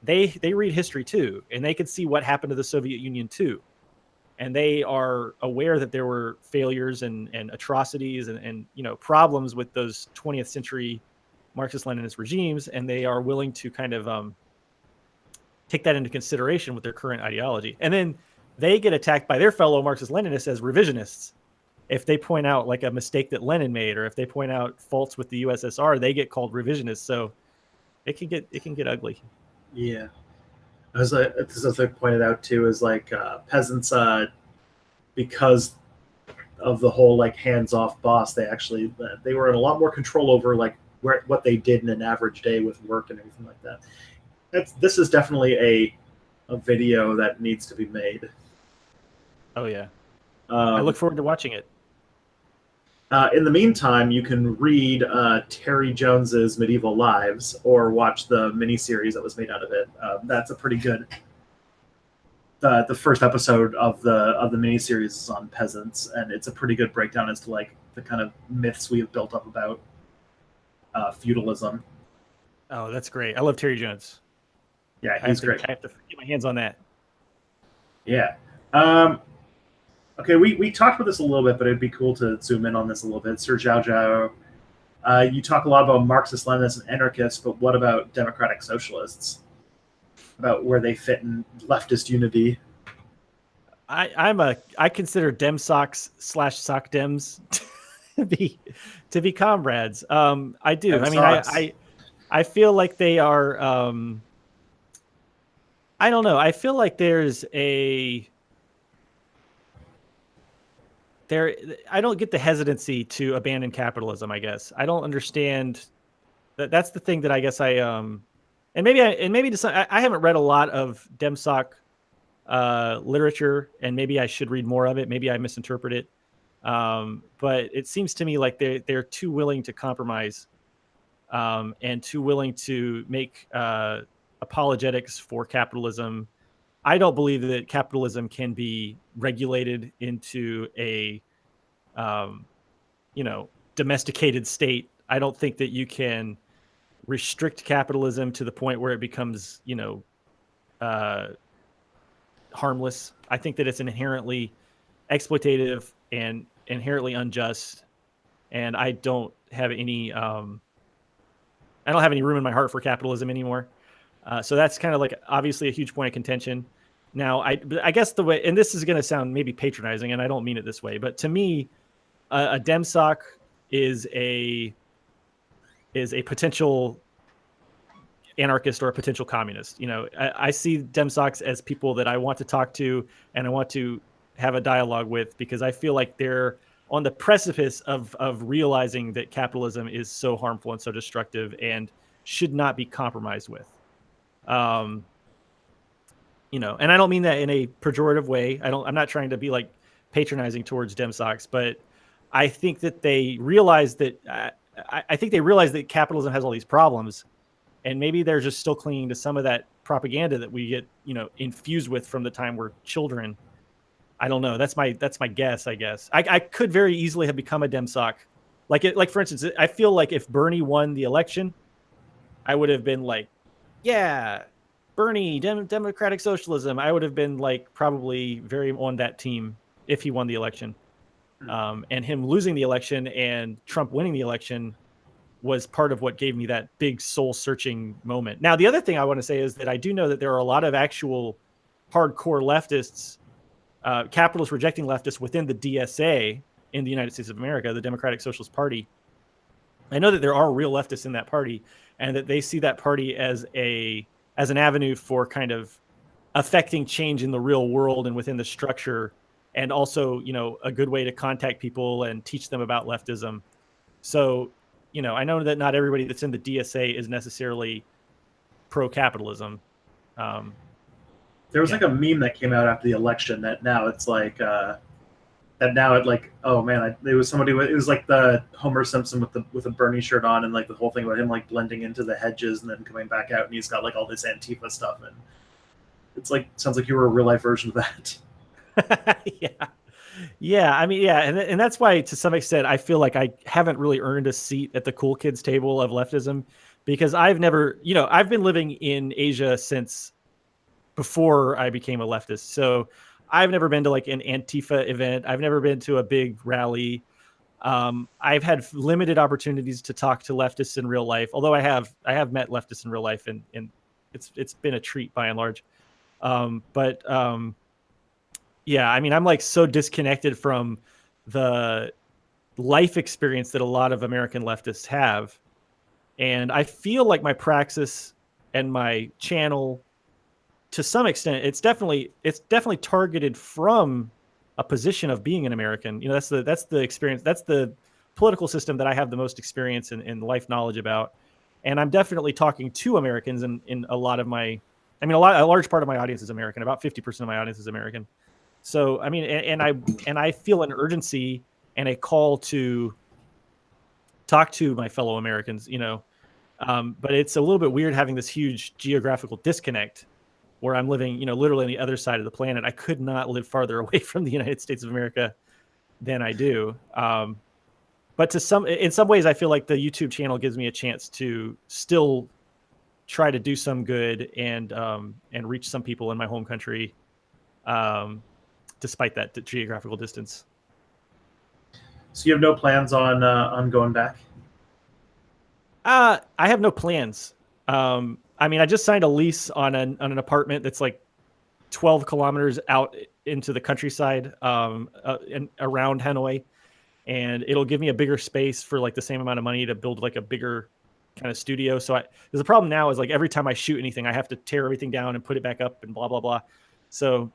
they read history too, and they can see what happened to the Soviet Union too. And they are aware that there were failures and atrocities and you know, problems with those 20th century Marxist-Leninist regimes, and they are willing to kind of take that into consideration with their current ideology. And then they get attacked by their fellow Marxist-Leninists as revisionists. If they point out like a mistake that Lenin made, or if they point out faults with the USSR, they get called revisionists. So it can get ugly. Yeah. As I pointed out too, is like peasants, because of the whole like hands-off boss, they were in a lot more control over like what they did in an average day with work and everything like that. This is definitely a video that needs to be made. Oh yeah, I look forward to watching it. In the meantime, you can read Terry Jones's Medieval Lives or watch the miniseries that was made out of it. That's a pretty good. The first episode of the miniseries is on peasants, and it's a pretty good breakdown as to like the kind of myths we have built up about feudalism. Oh, that's great! I love Terry Jones. Yeah, he's great. I have to get my hands on that. Yeah. Okay, we talked about this a little bit, but it'd be cool to zoom in on this a little bit. Sir Zhao Zhao, you talk a lot about Marxist-Leninists and anarchists, but what about democratic socialists? About where they fit in leftist unity? I consider DemSocs / Soc Dems to be comrades. I do. Dem I mean, I feel like they are. I don't know. I feel like there's a. I don't get the hesitancy to abandon capitalism, I guess. I don't understand that. That's the thing that I guess and maybe I haven't read a lot of DemSoc literature, and maybe I should read more of it. Maybe I misinterpret it. But it seems to me like they're too willing to compromise, and too willing to make apologetics for capitalism. I don't believe that capitalism can be regulated into a, domesticated state. I don't think that you can restrict capitalism to the point where it becomes, harmless. I think that it's inherently exploitative and inherently unjust. And I don't have any room in my heart for capitalism anymore. So that's kind of like obviously a huge point of contention. Now, I guess the way, and this is going to sound maybe patronizing, and I don't mean it this way, but to me, a DemSoc is a potential anarchist or a potential communist. I see DemSocs as people that I want to talk to and I want to have a dialogue with, because I feel like they're on the precipice of realizing that capitalism is so harmful and so destructive and should not be compromised with. And I don't mean that in a pejorative way. I'm not trying to be like patronizing towards DemSocs, but I think that they realize that I think they realize that capitalism has all these problems, and maybe they're just still clinging to some of that propaganda that we get, infused with from the time we're children. I don't know. That's my guess, I guess. I could very easily have become a DemSoc. Like for instance, I feel like if Bernie won the election, I would have been like, yeah, Bernie, democratic socialism. I would have been like probably very on that team if he won the election. And him losing the election and Trump winning the election was part of what gave me that big soul-searching moment. Now, the other thing I want to say is that I do know that there are a lot of actual hardcore leftists, capitalist rejecting leftists within the DSA in the United States of America, the Democratic Socialist Party. I know that there are real leftists in that party, and that they see that party as an avenue for kind of affecting change in the real world and within the structure, and also, a good way to contact people and teach them about leftism. So, I know that not everybody that's in the DSA is necessarily pro-capitalism. There was like a meme that came out after the election that now it's like that now it like, oh man, it was somebody. It was like the Homer Simpson with a Bernie shirt on, and like the whole thing about him like blending into the hedges and then coming back out, and he's got like all this Antifa stuff, and it's like sounds like you were a real life version of that. Yeah. Yeah, I mean, yeah, and that's why, to some extent, I feel like I haven't really earned a seat at the cool kids table of leftism, because I've never, I've been living in Asia since before I became a leftist. So I've never been to like an Antifa event. I've never been to a big rally. I've had limited opportunities to talk to leftists in real life, although I have met leftists in real life, and it's been a treat by and large. But yeah, I mean, I'm like so disconnected from the life experience that a lot of American leftists have. And I feel like my praxis and my channel, to some extent, it's definitely targeted from a position of being an American. That's the experience. That's the political system that I have the most experience in life knowledge about. And I'm definitely talking to Americans in a lot of my, I mean, a large part of my audience is American. About 50% of my audience is American. So, I mean, and I feel an urgency and a call to talk to my fellow Americans, but it's a little bit weird having this huge geographical disconnect where I'm living, literally on the other side of the planet. I could not live farther away from the United States of America than I do. But in some ways, I feel like the YouTube channel gives me a chance to still try to do some good and reach some people in my home country. Despite that geographical distance. So you have no plans on going back? I have no plans. I mean, I just signed a lease on an apartment that's like 12 kilometers out into the countryside, and around Hanoi, and it'll give me a bigger space for like the same amount of money to build like a bigger kind of studio. So there's a problem now is like every time I shoot anything, I have to tear everything down and put it back up and blah, blah, blah. So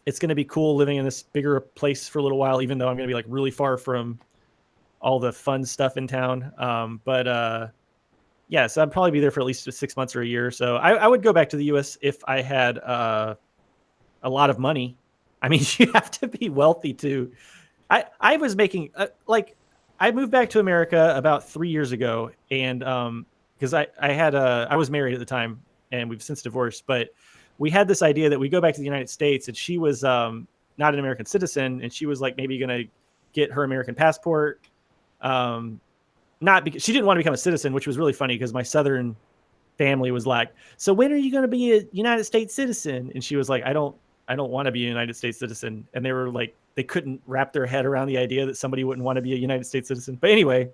it's going to be cool living in this bigger place for a little while, even though I'm going to be like really far from all the fun stuff in town. Yeah, so I'd probably be there for at least 6 months or a year. So I would go back to the U.S. if I had a lot of money. I mean, you have to be wealthy too. I was making I moved back to America about 3 years ago, and because I was married at the time, and we've since divorced, but we had this idea that we go back to the United States, and she was not an American citizen, and she was like maybe going to get her American passport. Not because she didn't want to become a citizen, which was really funny because my Southern family was like, "So when are you going to be a United States citizen?" And she was like, "I don't want to be a United States citizen." And they were like, they couldn't wrap their head around the idea that somebody wouldn't want to be a United States citizen. But anyway,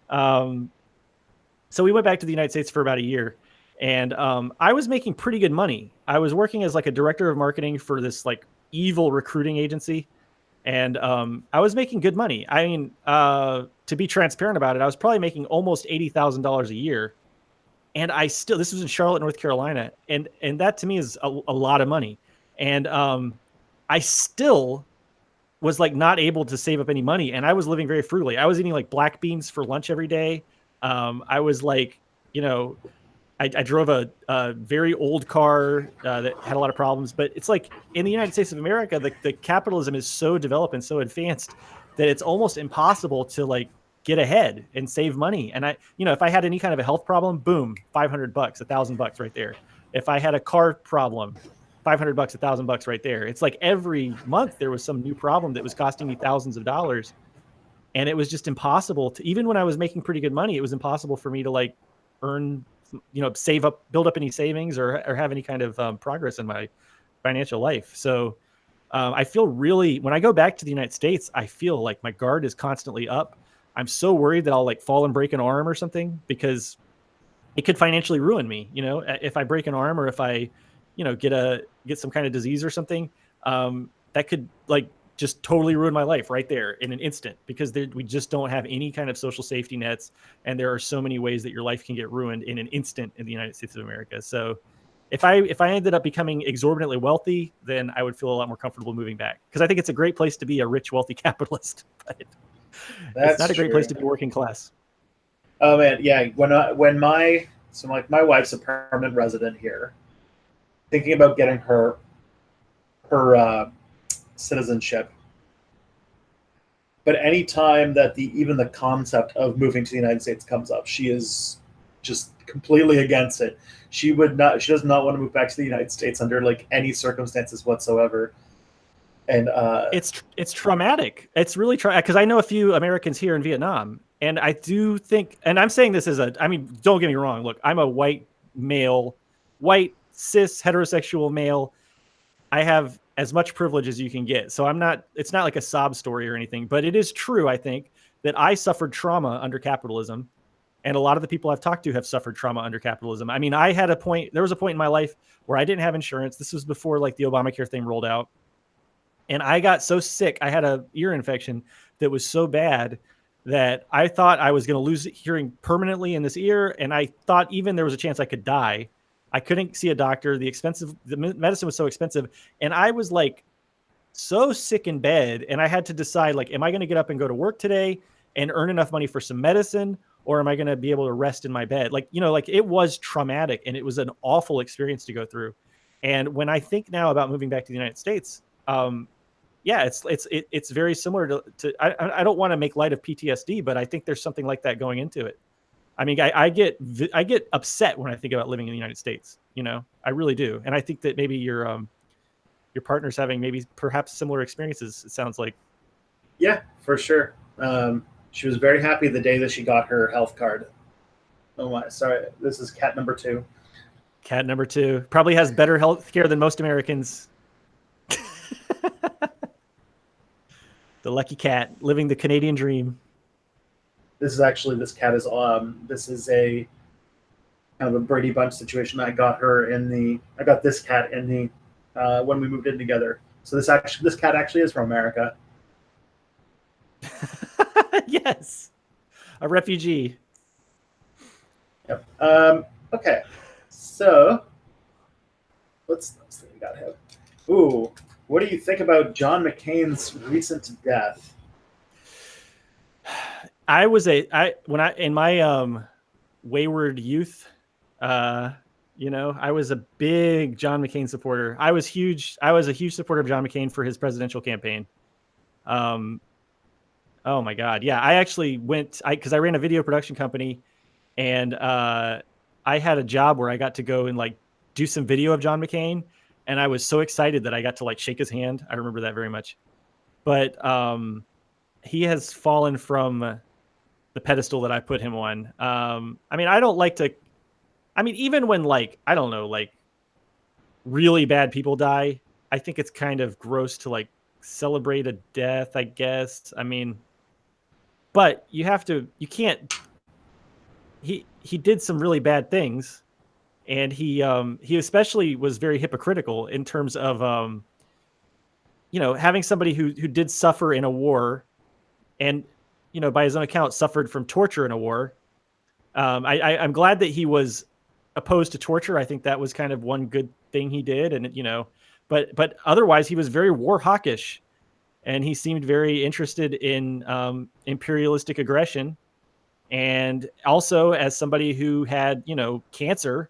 so we went back to the United States for about a year. And I was making pretty good money. I was working as like a director of marketing for this like evil recruiting agency. And I was making good money. I mean, to be transparent about it, I was probably making almost $80,000 a year. And this was in Charlotte, North Carolina. And that to me is a lot of money. And I still was like not able to save up any money. And I was living very frugally. I was eating like black beans for lunch every day. I was like, I drove a very old car that had a lot of problems, but it's like in the United States of America, the capitalism is so developed and so advanced that it's almost impossible to like get ahead and save money. And if I had any kind of a health problem, boom, $500, $1,000 right there. If I had a car problem, $500, $1,000 right there. It's like every month there was some new problem that was costing me thousands of dollars. And it was just impossible to, even when I was making pretty good money, it was impossible for me to like earn, save up, build up any savings or have any kind of progress in my financial life. So I feel really, when I go back to the United States, I feel like my guard is constantly up. I'm so worried that I'll like fall and break an arm or something, because it could financially ruin me. If I break an arm or if I, get some kind of disease or something, that could like just totally ruin my life right there in an instant, because we just don't have any kind of social safety nets. And there are so many ways that your life can get ruined in an instant in the United States of America. So if I ended up becoming exorbitantly wealthy, then I would feel a lot more comfortable moving back, because I think it's a great place to be a rich, wealthy capitalist, but it's not a great place to be working class. Oh man. Yeah. When my wife's a permanent resident here, thinking about getting her citizenship. But any time that even the concept of moving to the United States comes up, she is just completely against it. She does not want to move back to the United States under like any circumstances whatsoever. And it's traumatic. It's really traumatic, because I know a few Americans here in Vietnam, and I do think, and I'm saying this as I mean, don't get me wrong. Look, I'm a white male, white cis heterosexual male. I have as much privilege as you can get. So it's not like a sob story or anything, but it is true, I think, that I suffered trauma under capitalism. And a lot of the people I've talked to have suffered trauma under capitalism. I mean, there was a point in my life where I didn't have insurance. This was before like the Obamacare thing rolled out. And I got so sick, I had a ear infection that was so bad that I thought I was going to lose hearing permanently in this ear. And I thought even there was a chance I could die. I couldn't see a doctor. The medicine was so expensive. And I was like so sick in bed. And I had to decide, like, am I going to get up and go to work today and earn enough money for some medicine? Or am I going to be able to rest in my bed? Like, like it was traumatic, and it was an awful experience to go through. And when I think now about moving back to the United States, yeah, it's very similar to I don't want to make light of PTSD, but I think there's something like that going into it. I mean, I get upset when I think about living in the United States. I really do, and I think that maybe your partner's having perhaps similar experiences. It sounds like. Yeah, for sure. She was very happy the day that she got her health card. Oh my, sorry, this is cat number 2. Cat number 2 probably has better health care than most Americans. The lucky cat living the Canadian dream. This cat is this is a kind of a Brady Bunch situation. I got this cat in the when we moved in together. So this cat actually is from America. Yes, a refugee. Yep. Okay, so let's see. We got him. Ooh, what do you think about John McCain's recent death? In my wayward youth, I was a big John McCain supporter. I was a huge supporter of John McCain for his presidential campaign. Oh my God. Yeah. I actually because I ran a video production company, and I had a job where I got to go and like do some video of John McCain. And I was so excited that I got to like shake his hand. I remember that very much. But he has fallen from the pedestal that I put him on. I mean, I don't like to, even when like, I don't know, like really bad people die, I think it's kind of gross to like celebrate a death, I guess. I mean, but you can't, he did some really bad things, and he especially was very hypocritical in terms of, having somebody who did suffer in a war, and, by his own account suffered from torture in a war. I'm glad that he was opposed to torture. I think that was kind of one good thing he did. And, but otherwise he was very war hawkish, and he seemed very interested in imperialistic aggression. And also, as somebody who had, cancer,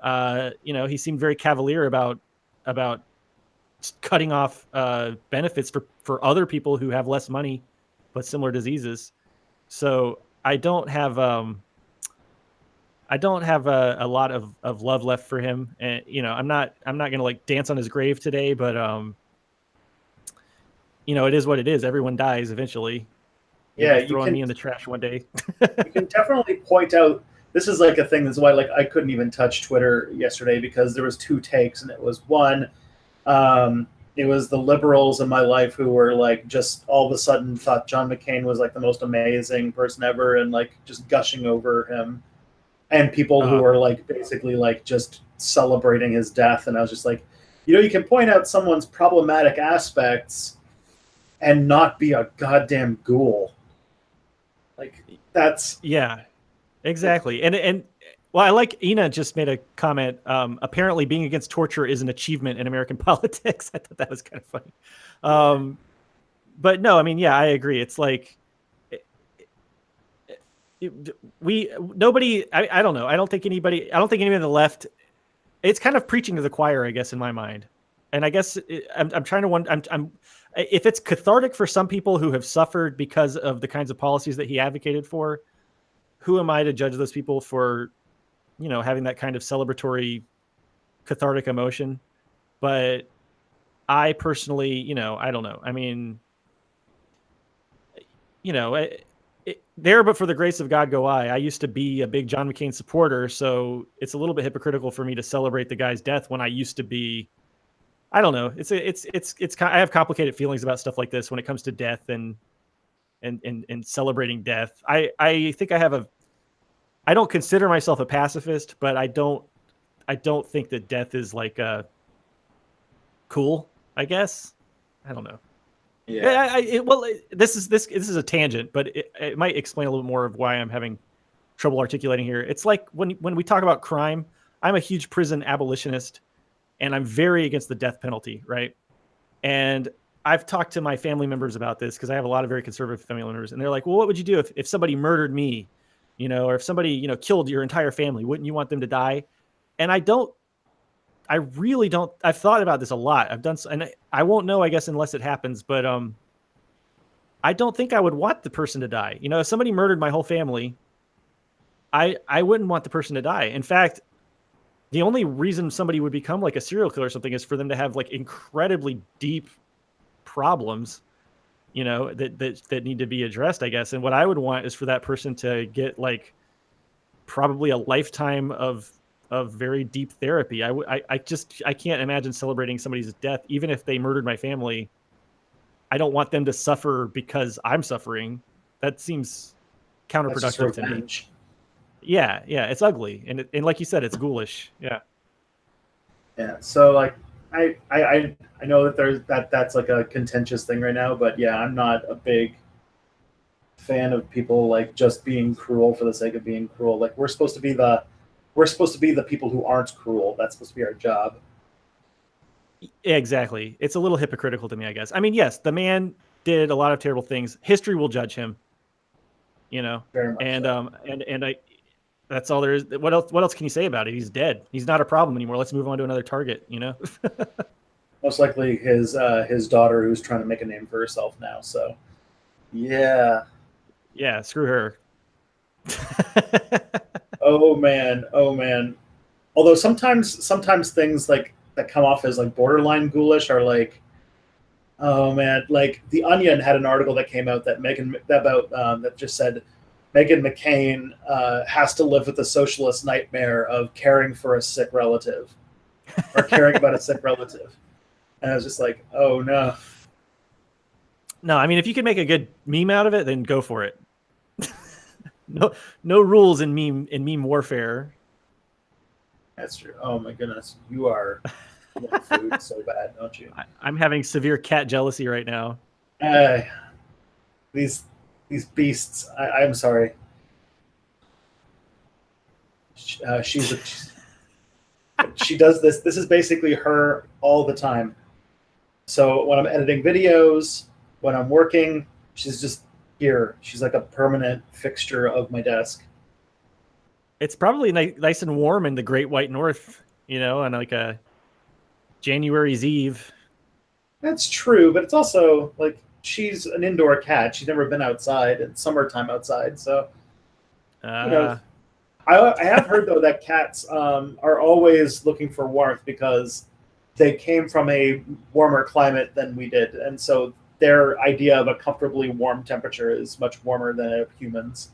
he seemed very cavalier about cutting off benefits for other people who have less money but similar diseases. So I don't have a lot of love left for him. And I'm not gonna like dance on his grave today, but it is what it is. Everyone dies eventually. Yeah, throwing me in the trash one day. You can definitely point out, this is like a thing that's why like I couldn't even touch Twitter yesterday, because there was 2 takes, and it was one, it was the liberals in my life who were like just all of a sudden thought John McCain was like the most amazing person ever, and like just gushing over him, and people who were like basically like just celebrating his death. And I was just like, you can point out someone's problematic aspects and not be a goddamn ghoul. Like, that's... Yeah, exactly. And well, I like Ina just made a comment. Apparently being against torture is an achievement in American politics. I thought that was kind of funny. But no, I mean, yeah, I agree. It's like, nobody, I don't know. I don't think anybody on the left, it's kind of preaching to the choir, I guess, in my mind. And I guess I'm trying to if it's cathartic for some people who have suffered because of the kinds of policies that he advocated for, who am I to judge those people for, having that kind of celebratory, cathartic emotion? But I personally, I don't know. I mean, there, but for the grace of God go I. I used to be a big John McCain supporter, so it's a little bit hypocritical for me to celebrate the guy's death when I used to be. I don't know. I have complicated feelings about stuff like this when it comes to death and celebrating death. I think I don't consider myself a pacifist, but I don't think that death is like cool, I guess. I don't know. Yeah. This is a tangent, but it might explain a little more of why I'm having trouble articulating here. It's like when we talk about crime, I'm a huge prison abolitionist, and I'm very against the death penalty, right? And I've talked to my family members about this because I have a lot of very conservative family members, and they're like, well, what would you do if somebody murdered me, or if somebody, killed your entire family? Wouldn't you want them to die? And I really don't. I've thought about this a lot. And I won't know, I guess, unless it happens. But I don't think I would want the person to die. If somebody murdered my whole family, I wouldn't want the person to die. In fact, the only reason somebody would become like a serial killer or something is for them to have like incredibly deep problems, that need to be addressed, I guess. And what I would want is for that person to get like probably a lifetime of very deep therapy. I can't imagine celebrating somebody's death, even if they murdered my family. I don't want them to suffer because I'm suffering. That seems counterproductive to me. Yeah, it's ugly, and like you said, it's ghoulish. Yeah. So like, I know that that's like a contentious thing right now, but yeah, I'm not a big fan of people like just being cruel for the sake of being cruel. Like we're supposed to be the people who aren't cruel. That's supposed to be our job. Exactly. It's a little hypocritical to me, I guess. I mean, yes, the man did a lot of terrible things. History will judge him. Very much and so. and I. That's all there is. What else can you say about it? He's dead. He's not a problem anymore. Let's move on to another target. Most likely his daughter, who's trying to make a name for herself now. So, yeah. Yeah. Screw her. Oh man. Although sometimes things like that come off as like borderline ghoulish are like, oh man, like The Onion had an article that came out that that just said Meghan McCain has to live with the socialist nightmare of caring for a sick relative or caring about a sick relative. And I was just like, oh no. No, I mean, if you can make a good meme out of it, then go for it. No rules in meme warfare. That's true. Oh my goodness, you want food so bad, don't you? I'm having severe cat jealousy right now. These beasts. I'm sorry. She does this. This is basically her all the time. So when I'm editing videos, when I'm working, she's just here. She's like a permanent fixture of my desk. It's probably nice and warm in the Great White North, on like a January's Eve. That's true, but it's also like she's an indoor cat. She's never been outside. It's summertime outside, so I have heard though that cats are always looking for warmth because they came from a warmer climate than we did, and so their idea of a comfortably warm temperature is much warmer than humans.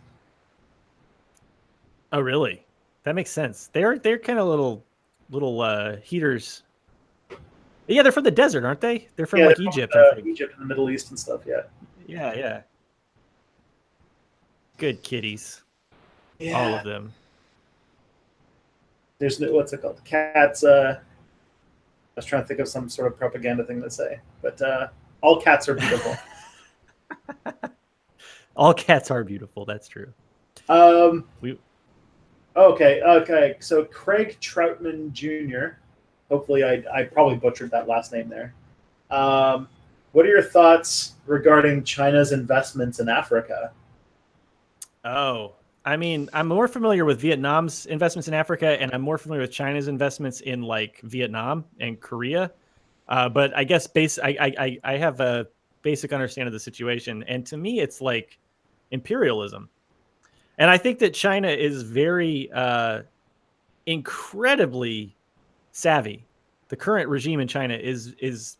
Oh, really? That makes sense. They're kind of little heaters. Yeah, they're from the desert, aren't they? They're from Egypt. I think. Egypt and the Middle East and stuff. Yeah. Yeah. Good kitties. Yeah. All of them. There's what's it called? Cats. I was trying to think of some sort of propaganda thing to say, but all cats are beautiful. All cats are beautiful. That's true. Okay. So Craig Troutman Jr. Hopefully, I probably butchered that last name there. What are your thoughts regarding China's investments in Africa? Oh, I mean, I'm more familiar with Vietnam's investments in Africa, and I'm more familiar with China's investments in like Vietnam and Korea. But I guess I have a basic understanding of the situation, and to me, it's like imperialism. And I think that China is very incredibly savvy. The current regime in China is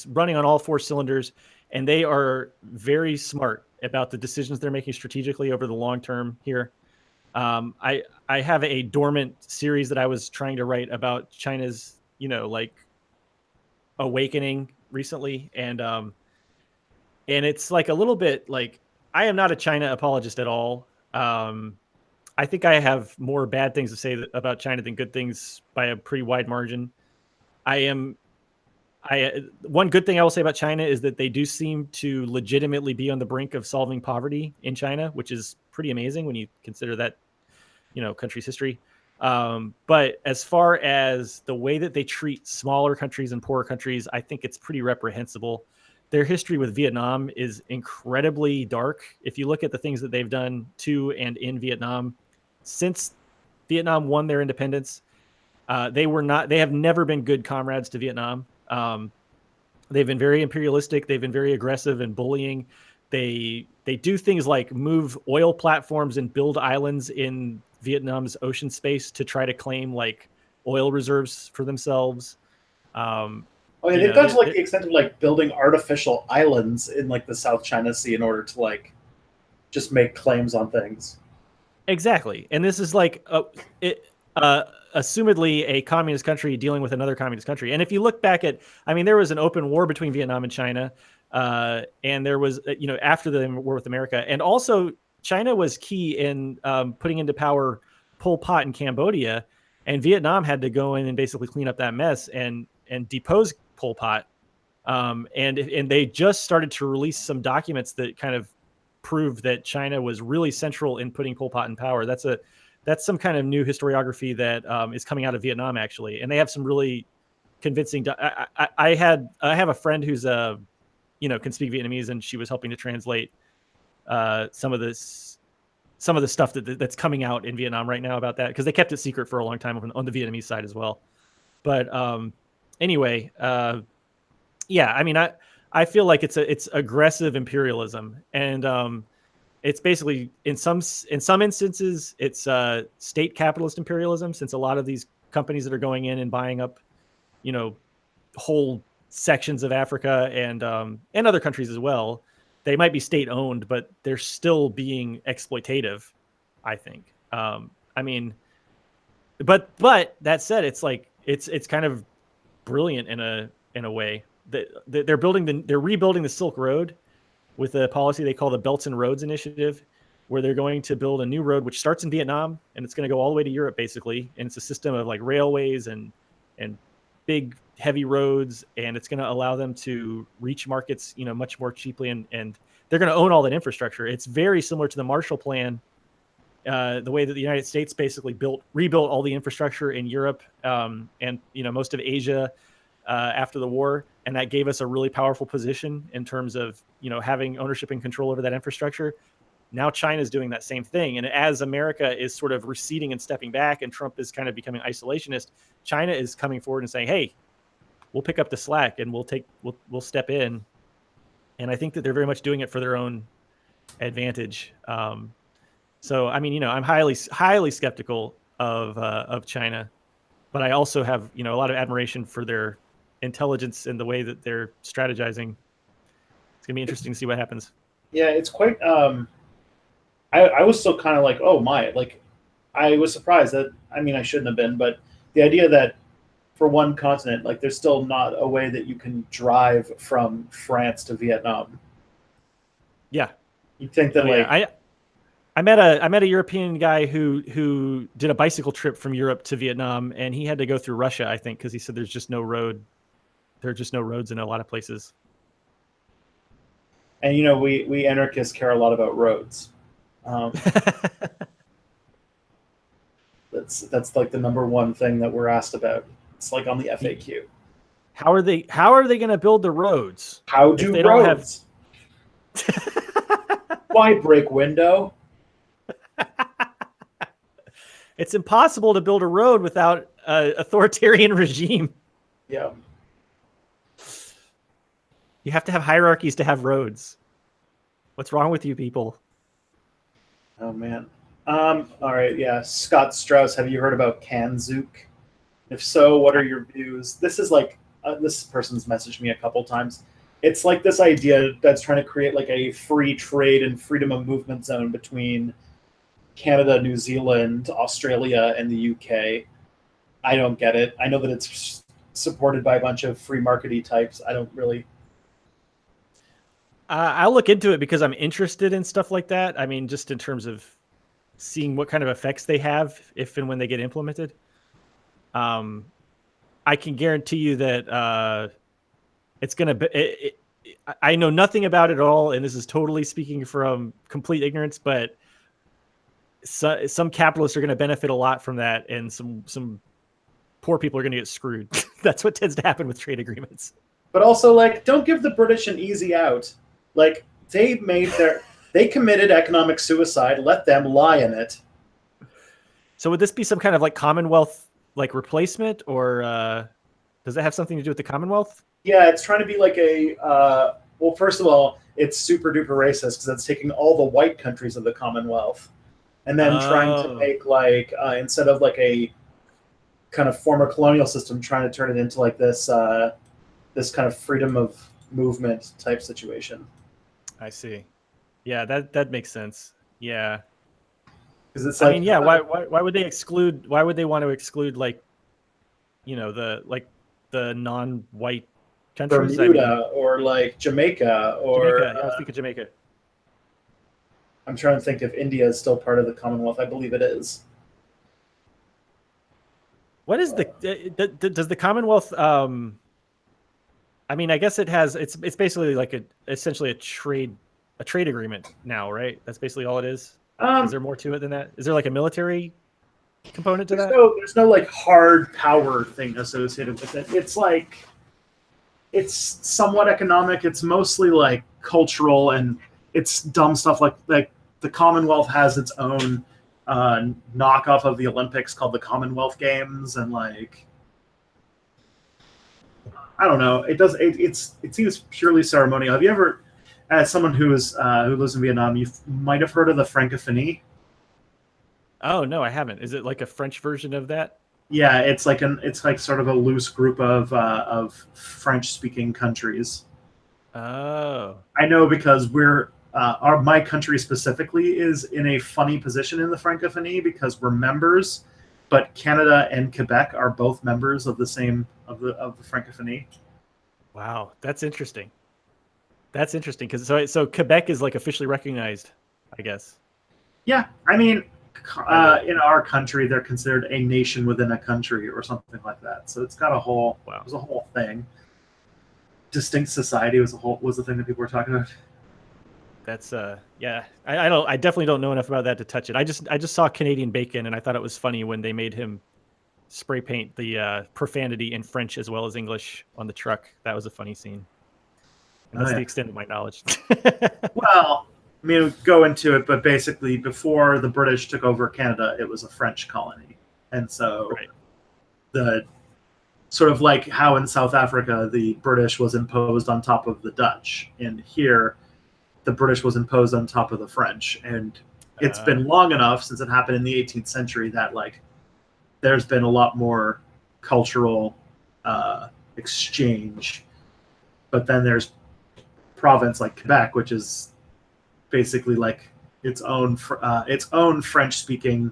running on all four cylinders, and they are very smart about the decisions they're making strategically over the long term here. I have a dormant series that I was trying to write about China's, like awakening recently, and it's like a little bit like I am not a China apologist at all. I think I have more bad things to say about China than good things by a pretty wide margin. One good thing I will say about China is that they do seem to legitimately be on the brink of solving poverty in China, which is pretty amazing when you consider that, country's history. But as far as the way that they treat smaller countries and poorer countries, I think it's pretty reprehensible. Their history with Vietnam is incredibly dark. If you look at the things that they've done to and in Vietnam since Vietnam won their independence, they have never been good comrades to Vietnam. They've been very imperialistic. They've been very aggressive and bullying. They do things like move oil platforms and build islands in Vietnam's ocean space to try to claim like oil reserves for themselves. They've gone to like the extent of like building artificial islands in like the South China Sea in order to like just make claims on things. Exactly, and this is like assumedly a communist country dealing with another communist country. And if you look back at, there was an open war between Vietnam and China, and there was, after the war with America, and also China was key in putting into power Pol Pot in Cambodia, and Vietnam had to go in and basically clean up that mess and depose Pol Pot. And they just started to release some documents that kind of prove that China was really central in putting Pol Pot in power. That's some kind of new historiography that is coming out of Vietnam, actually, and they have some really convincing. I have a friend who's can speak Vietnamese, and she was helping to translate some of the stuff that's coming out in Vietnam right now about that, because they kept it secret for a long time on the Vietnamese side as well. But anyway, I feel like it's aggressive imperialism, and it's basically in some instances it's state capitalist imperialism, since a lot of these companies that are going in and buying up, whole sections of Africa and other countries as well, they might be state owned, but they're still being exploitative, I think. But that said, it's like it's kind of brilliant in a way that they're rebuilding the Silk Road with a policy they call the Belts and Roads Initiative, where they're going to build a new road which starts in Vietnam and it's going to go all the way to Europe, basically. And it's a system of like railways and big heavy roads, and it's going to allow them to reach markets, much more cheaply, and they're going to own all that infrastructure. It's very similar to the Marshall Plan, the way that the United States basically rebuilt all the infrastructure in Europe and most of Asia after the war, and that gave us a really powerful position in terms of having ownership and control over that infrastructure. Now China's doing that same thing, and as America is sort of receding and stepping back, and Trump is kind of becoming isolationist, China is coming forward and saying, "Hey, we'll pick up the slack and we'll step in." And I think that they're very much doing it for their own advantage. So I'm highly skeptical of China, but I also have a lot of admiration for their intelligence and the way that they're strategizing. It's gonna be interesting to see what happens. Yeah, it's quite. I was still kind of like, oh my, like I was surprised that I shouldn't have been, but the idea that for one continent, like there's still not a way that you can drive from France to Vietnam. Yeah, you think that I met a European guy who did a bicycle trip from Europe to Vietnam, and he had to go through Russia, I think, because he said there's just no road. There are just no roads in a lot of places. And we anarchists care a lot about roads. That's like the number one thing that we're asked about. It's like on the FAQ. How are they going to build the roads? How do they roads? Don't have... Why break window? It's impossible to build a road without an authoritarian regime. Yeah. You have to have hierarchies to have roads. What's wrong with you people? Oh man. All right, yeah. Scott Strauss, have you heard about Kanzuk? If so, what are your views? This is like this person's messaged me a couple times. It's like this idea that's trying to create like a free trade and freedom of movement zone between Canada, New Zealand, Australia, and the UK. I don't get it. I know that it's supported by a bunch of free markety types. I don't really. I'll look into it because I'm interested in stuff like that. I mean, just in terms of seeing what kind of effects they have if and when they get implemented. I can guarantee you that it's going to be. I know nothing about it at all, and this is totally speaking from complete ignorance. But some capitalists are going to benefit a lot from that, and some poor people are going to get screwed. That's what tends to happen with trade agreements. But also, like, don't give the British an easy out. Like, they committed economic suicide. Let them lie in it. So would this be some kind of like Commonwealth like replacement, or does that have something to do with the Commonwealth? Yeah, it's trying to be like a. Well, first of all, it's super duper racist because it's taking all the white countries of the Commonwealth, and then trying to make like instead of like a kind of former colonial system, trying to turn it into like this this kind of freedom of movement type situation. I see. Yeah, that makes sense. Yeah. Because it's like, I mean, yeah. Why would they exclude? Why would they want to exclude like, the non-white countries? Bermuda or like Jamaica or Jamaica. Yeah, I was thinking Jamaica. I'm trying to think if India is still part of the Commonwealth. I believe it is. What is does the Commonwealth? I mean, I guess it's basically like essentially a trade agreement now, right? That's basically all it is. Is there more to it than that? Is there like a military component to that? There's no like hard power thing associated with it. It's like it's somewhat economic. It's mostly like cultural, and it's dumb stuff like the Commonwealth has its own knockoff of the Olympics called the Commonwealth Games, and like I don't know. It seems purely ceremonial. Have you ever, as someone who lives in Vietnam, you might have heard of the Francophonie? Oh no, I haven't. Is it like a French version of that? Yeah, it's like sort of a loose group of French-speaking countries. Oh, I know because my country specifically is in a funny position in the Francophonie because we're members, but Canada and Quebec are both members of the same of the Francophonie. Wow, that's interesting. That's interesting because so Quebec is like officially recognized, I guess. Yeah, I mean, in our country, they're considered a nation within a country or something like that. So it's got a whole. Wow. It was a whole thing. Distinct society was the thing that people were talking about. That's yeah. I definitely don't know enough about that to touch it. I just saw Canadian Bacon and I thought it was funny when they made him spray paint the profanity in French as well as English on the truck. That was a funny scene. And that's the extent of my knowledge. Well, I mean, go into it, but basically, before the British took over Canada, it was a French colony, and so the sort of like how in South Africa the British was imposed on top of the Dutch, and here the British was imposed on top of the French, and it's been long enough since it happened in the 18th century that like there's been a lot more cultural exchange, but then there's province like Quebec, which is basically like its own French-speaking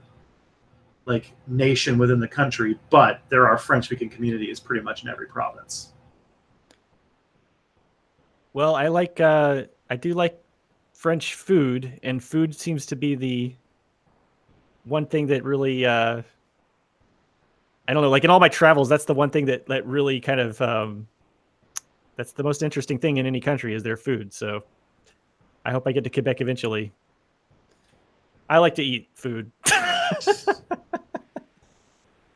like nation within the country, but there are French-speaking communities pretty much in every province. Well, I do like French food, and food seems to be the one thing that really I don't know, like in all my travels, that's the one thing that really kind of that's the most interesting thing in any country is their food. So I hope I get to Quebec eventually. I like to eat food.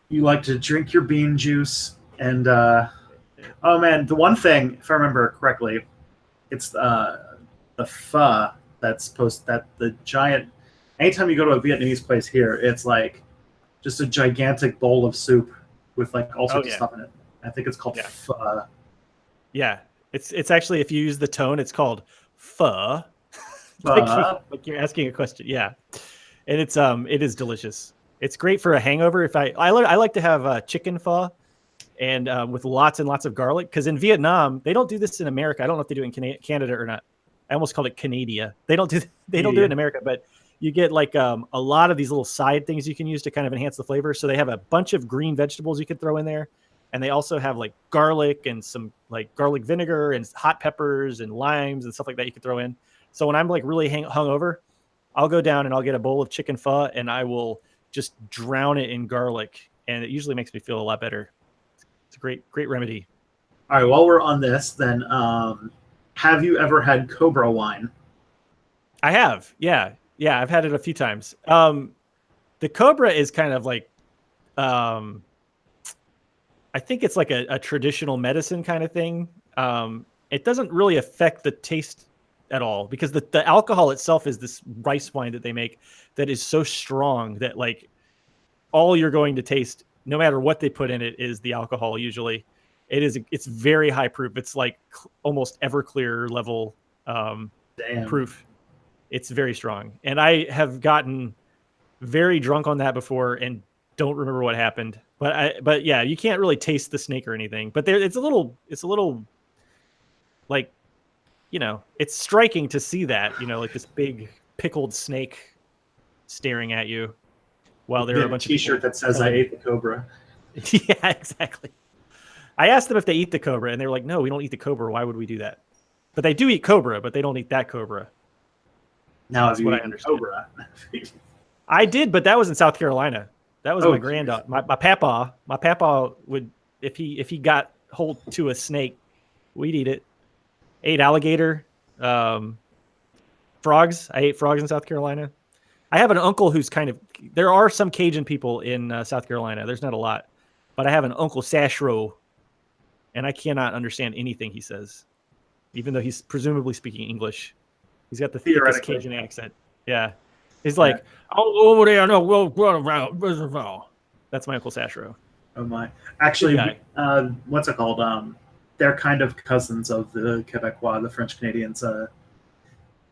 You like to drink your bean juice and oh man, the one thing, if I remember correctly, it's the pho that's the giant. Anytime you go to a Vietnamese place here, it's like just a gigantic bowl of soup with like all sorts of stuff in it. I think it's called pho. Yeah, It's actually, if you use the tone, it's called pho. Like you're asking a question. Yeah. And it is delicious. It's great for a hangover. I like to have chicken pho and with lots and lots of garlic, because in Vietnam they don't do this. In America, I don't know if they do it in Canada or not. I almost called it Canada. They don't do it in America, but you get like a lot of these little side things you can use to kind of enhance the flavor. So they have a bunch of green vegetables you can throw in there, and they also have like garlic and some like garlic vinegar and hot peppers and limes and stuff like that you can throw in. So when I'm like really hungover, I'll go down and I'll get a bowl of chicken pho and I will just drown it in garlic, and it usually makes me feel a lot better. It's a great remedy. All right, while we're on this, then, have you ever had Cobra wine? I have, yeah, I've had it a few times. The Cobra is kind of like, I think it's like a traditional medicine kind of thing. It doesn't really affect the taste at all, because the alcohol itself is this rice wine that they make that is so strong that like all you're going to taste, no matter what they put in it, is the alcohol. Usually it's very high proof. It's like almost Everclear level proof. It's very strong. And I have gotten very drunk on that before and don't remember what happened, but yeah, you can't really taste the snake or anything, but it's a little like, it's striking to see that, like this big pickled snake staring at you while there are a bunch of t-shirt that says I ate the cobra. Yeah, exactly. I asked them if they eat the cobra, and they were like, no, we don't eat the cobra. Why would we do that? But they do eat cobra, but they don't eat that cobra. Now, that's what I understand. Cobra. I did, but that was in South Carolina. That was my granddaughter. My papa. My papa would, if he got hold to a snake, we'd eat it. Ate alligator, frogs. I ate frogs in South Carolina. I have an uncle who's there are some Cajun people in South Carolina. There's not a lot, but I have an Uncle Sashro, and I cannot understand anything he says, even though he's presumably speaking English. He's got the thickest Cajun accent. Yeah. He's like, oh, over there, no, well, that's my Uncle Sashro. Oh my! Actually, what's it called? They're kind of cousins of the Quebecois, the French Canadians.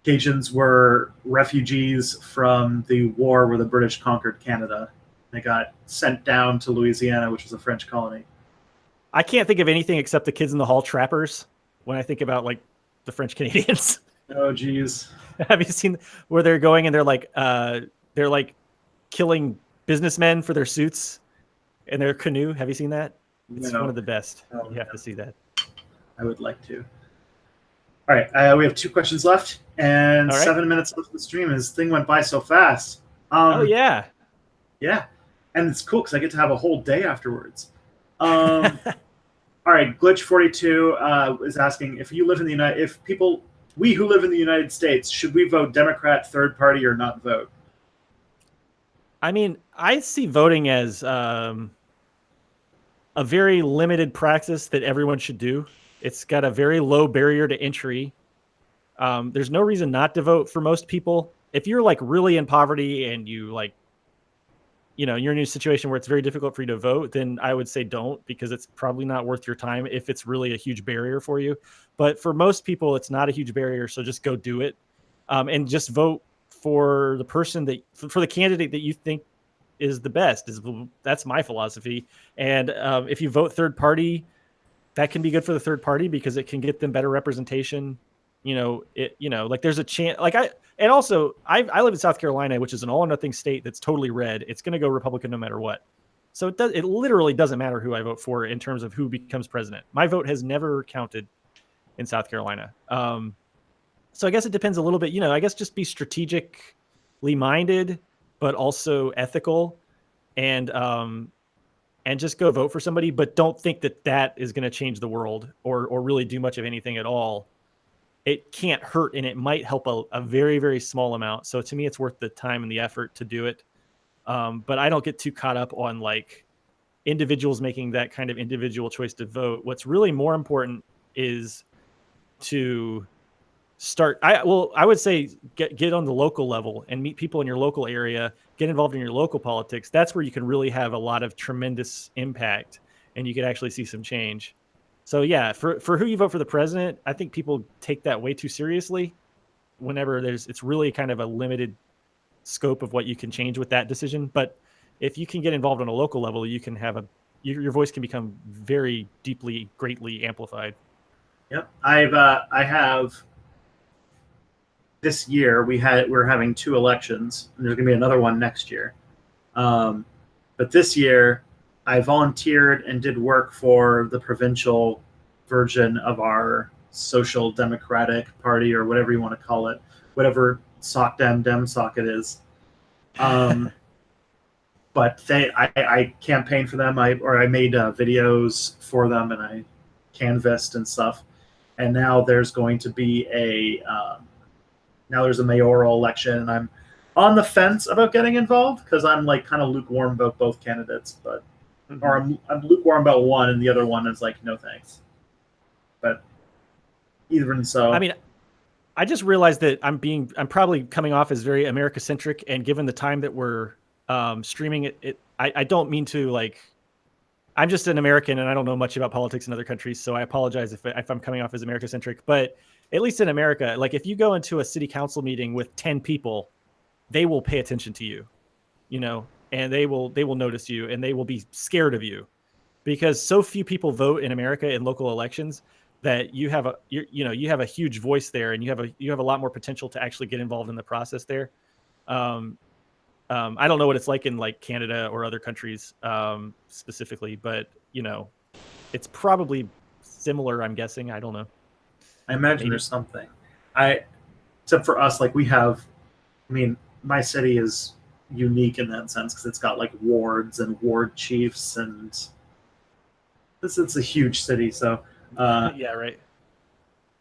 Cajuns were refugees from the war where the British conquered Canada. They got sent down to Louisiana, which was a French colony. I can't think of anything except the Kids in the Hall trappers when I think about like the French Canadians. Oh, geez. Have you seen where they're going and they're like killing businessmen for their suits and their canoe? Have you seen that? It's one of the best. You have to see that. I would like to. All right, we have 2 questions left and 7 minutes left of the stream. This thing went by so fast. Oh yeah, yeah, and it's cool because I get to have a whole day afterwards. All right, Glitch42 is asking if you live in the we who live in the United States, should we vote Democrat, third party, or not vote? I mean, I see voting as a very limited practice that everyone should do. It's got a very low barrier to entry. There's no reason not to vote for most people. If you're like really in poverty and you like, you're in a situation where it's very difficult for you to vote, then I would say don't, because it's probably not worth your time if it's really a huge barrier for you. But for most people, it's not a huge barrier. So just go do it, and just vote for the person for the candidate that you think is the best. That's my philosophy. And if you vote third party, that can be good for the third party because it can get them better representation. Like there's a chance. I live in South Carolina, which is an all or nothing state that's totally red. It's going to go Republican no matter what. So it literally doesn't matter who I vote for in terms of who becomes president. My vote has never counted in South Carolina. So I guess it depends a little bit. I guess just be strategically minded, but also ethical, and just go vote for somebody. But don't think that is going to change the world or really do much of anything at all. It can't hurt, and it might help a very, very small amount. So to me, it's worth the time and the effort to do it. But I don't get too caught up on like individuals making that kind of individual choice to vote. What's really more important is to start. I would say get on the local level and meet people in your local area, get involved in your local politics. That's where you can really have a lot of tremendous impact and you can actually see some change. So yeah, for who you vote for the president, I think people take that way too seriously. Whenever it's really kind of a limited scope of what you can change with that decision. But if you can get involved on a local level, you can have your voice can become very deeply, greatly amplified. Yep. I have this year we're having 2 elections, and there's going to be another one next year. But this year, I volunteered and did work for the provincial version of our Social Democratic Party, or whatever you want to call it, whatever sock dem sock it is. But I campaigned for them. I made videos for them, and I canvassed and stuff. And now there's going to be now there's a mayoral election, and I'm on the fence about getting involved because I'm like kind of lukewarm about both candidates, but or I'm lukewarm about one, and the other one is like no thanks. But even so, I mean, I just realized that I'm probably coming off as very America-centric, and given the time that we're streaming it, I don't mean to like. I'm just an American, and I don't know much about politics in other countries, so I apologize if I'm coming off as America-centric. But at least in America, like if you go into a city council meeting with 10 people, they will pay attention to you, and they will notice you, and they will be scared of you, because so few people vote in America in local elections that you have a huge voice there, and you have a lot more potential to actually get involved in the process there. I don't know what it's like in like Canada or other countries specifically, but it's probably similar. I'm guessing. I don't know. I imagine there's something. Except for us, like we have. I mean, my city is unique in that sense because it's got like wards and ward chiefs, and it's a huge city. So yeah, right.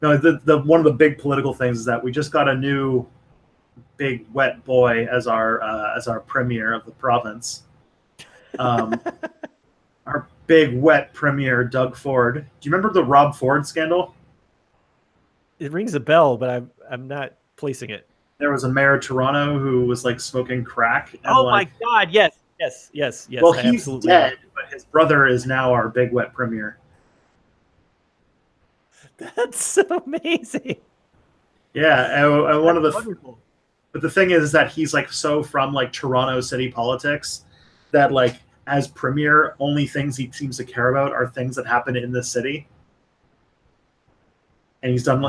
No, the one of the big political things is that we just got a new big wet boy as our premier of the province. Our big wet premier, Doug Ford. Do you remember the Rob Ford scandal? It rings a bell, but I'm not placing it. There was a mayor of Toronto who was like smoking crack. And, oh my God! Yes. Well, he's dead, but his brother is now our big wet premier. That's so amazing. Yeah, and one of the wonderful. But the thing is that he's like so from like Toronto city politics that like as premier, only things he seems to care about are things that happen in the city. And he's done.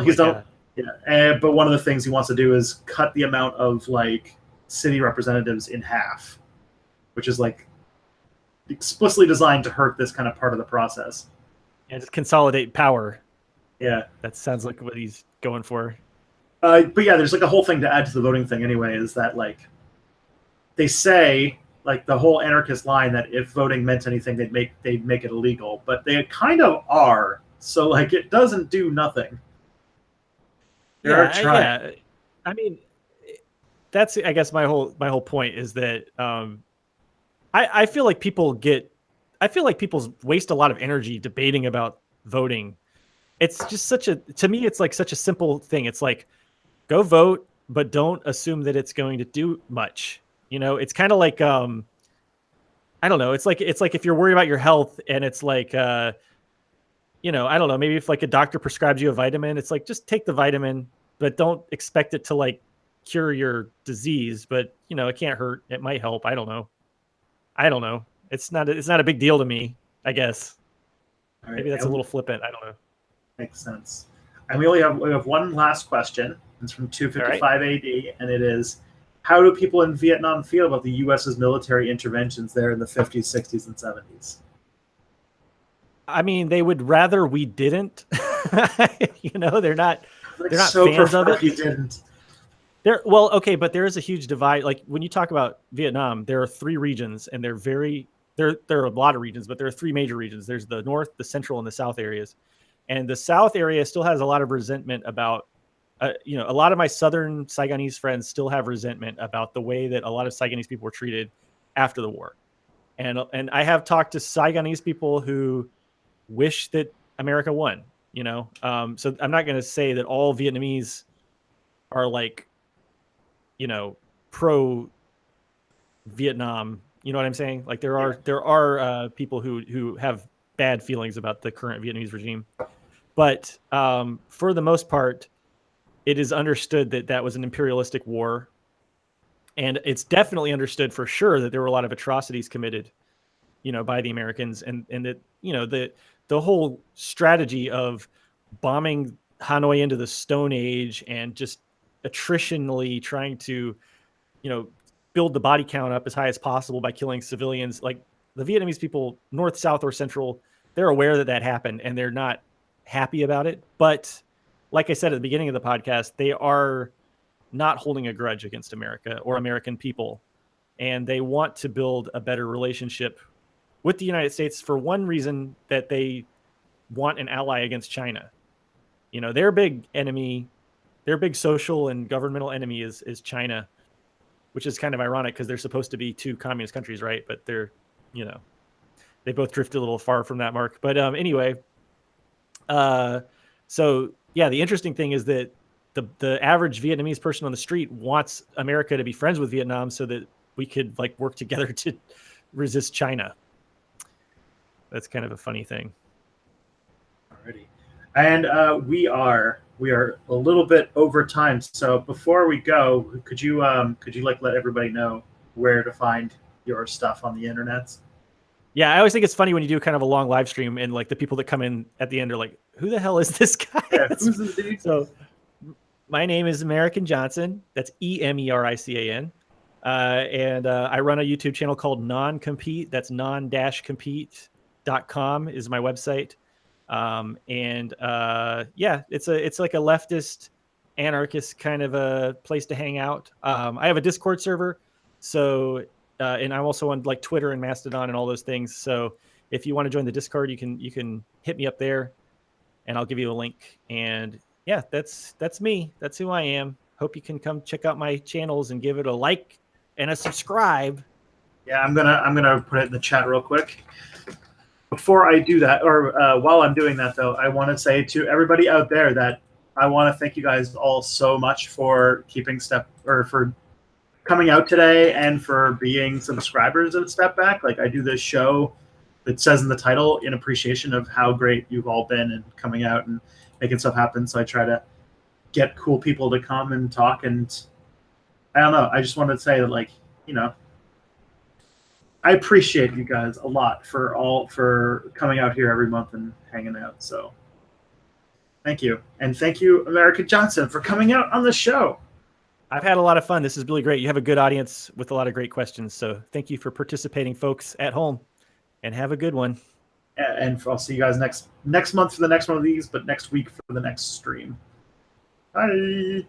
Yeah. But one of the things he wants to do is cut the amount of like city representatives in half, which is like explicitly designed to hurt this kind of part of the process. Yeah, just consolidate power. Yeah, that sounds like what he's going for. But yeah, there's like a whole thing to add to the voting thing anyway, is that like they say like the whole anarchist line that if voting meant anything, they'd make it illegal, but they kind of are. So like it doesn't do nothing. Yeah. I mean, that's I guess my whole point is that I feel like people waste a lot of energy debating about voting. It's just to me, it's like such a simple thing. It's like, go vote, but don't assume that it's going to do much. It's kind of like, I don't know. It's like if you're worried about your health and it's like, I don't know, maybe if like a doctor prescribes you a vitamin, it's like, just take the vitamin, but don't expect it to like cure your disease. But it can't hurt. It might help. I don't know. It's not a big deal to me, I guess. Right. Maybe that's a little flippant. I don't know. Makes sense. And we have one last question. It's from 255 AD, and it is, how do people in Vietnam feel about the U.S.'s military interventions there in the 50s, 60s, and 70s? I mean, they would rather we didn't. They're not so fans of it. You didn't. Okay, but there is a huge divide. Like when you talk about Vietnam, there are 3 regions, and there are a lot of regions, but there are 3 major regions. There's the North, the Central, and the South areas. And the South area still has a lot of resentment about, a lot of my Southern Saigonese friends still have resentment about the way that a lot of Saigonese people were treated after the war. And I have talked to Saigonese people who wish that America won, so I'm not going to say that all Vietnamese are like, pro Vietnam. You know what I'm saying? Like there are people who have bad feelings about the current Vietnamese regime. But for the most part, it is understood that that was an imperialistic war. And it's definitely understood for sure that there were a lot of atrocities committed, by the Americans, and that, the whole strategy of bombing Hanoi into the Stone Age and just attritionally trying to, build the body count up as high as possible by killing civilians. Like, the Vietnamese people, North, South, or Central, they're aware that that happened and they're not happy about it. But like I said at the beginning of the podcast, they are not holding a grudge against America or American people. And they want to build a better relationship with the United States for one reason, that they want an ally against China. Their big enemy, their big social and governmental enemy is China, which is kind of ironic because they're supposed to be two communist countries, right? But they're, they both drifted a little far from that mark. But anyway, so yeah, the interesting thing is that the average Vietnamese person on the street wants America to be friends with Vietnam so that we could work together to resist China. That's kind of a funny thing. Alrighty. And we are a little bit over time. So before we go, could you let everybody know where to find your stuff on the internet? Yeah, I always think it's funny when you do kind of a long live stream and the people that come in at the end are like, who the hell is this guy? Yeah, who's this dude? So my name is Emerican Johnson. That's Emerican. And I run a YouTube channel called Non-Compete. That's non-compete.com is my website. Yeah, it's like a leftist anarchist kind of a place to hang out. I have a Discord server. So, and I'm also on Twitter and Mastodon and all those things. So if you want to join the Discord, you can hit me up there and I'll give you a link. And yeah, that's me. That's who I am. Hope you can come check out my channels and give it a like and a subscribe. Yeah, I'm gonna put it in the chat real quick. Before I do that, or while I'm doing that though, I want to say to everybody out there that I want to thank you guys all so much for for coming out today and for being subscribers of Step Back. I do this show that says in the title in appreciation of how great you've all been and coming out and making stuff happen. So I try to get cool people to come and talk, and I don't know. I just wanted to say that I appreciate you guys a lot for coming out here every month and hanging out. So thank you. And thank you, Emerican Johnson, for coming out on the show. I've had a lot of fun. This is really great. You have a good audience with a lot of great questions. So thank you for participating, folks at home, and have a good one. And I'll see you guys next month for the next one of these, but next week for the next stream. Bye.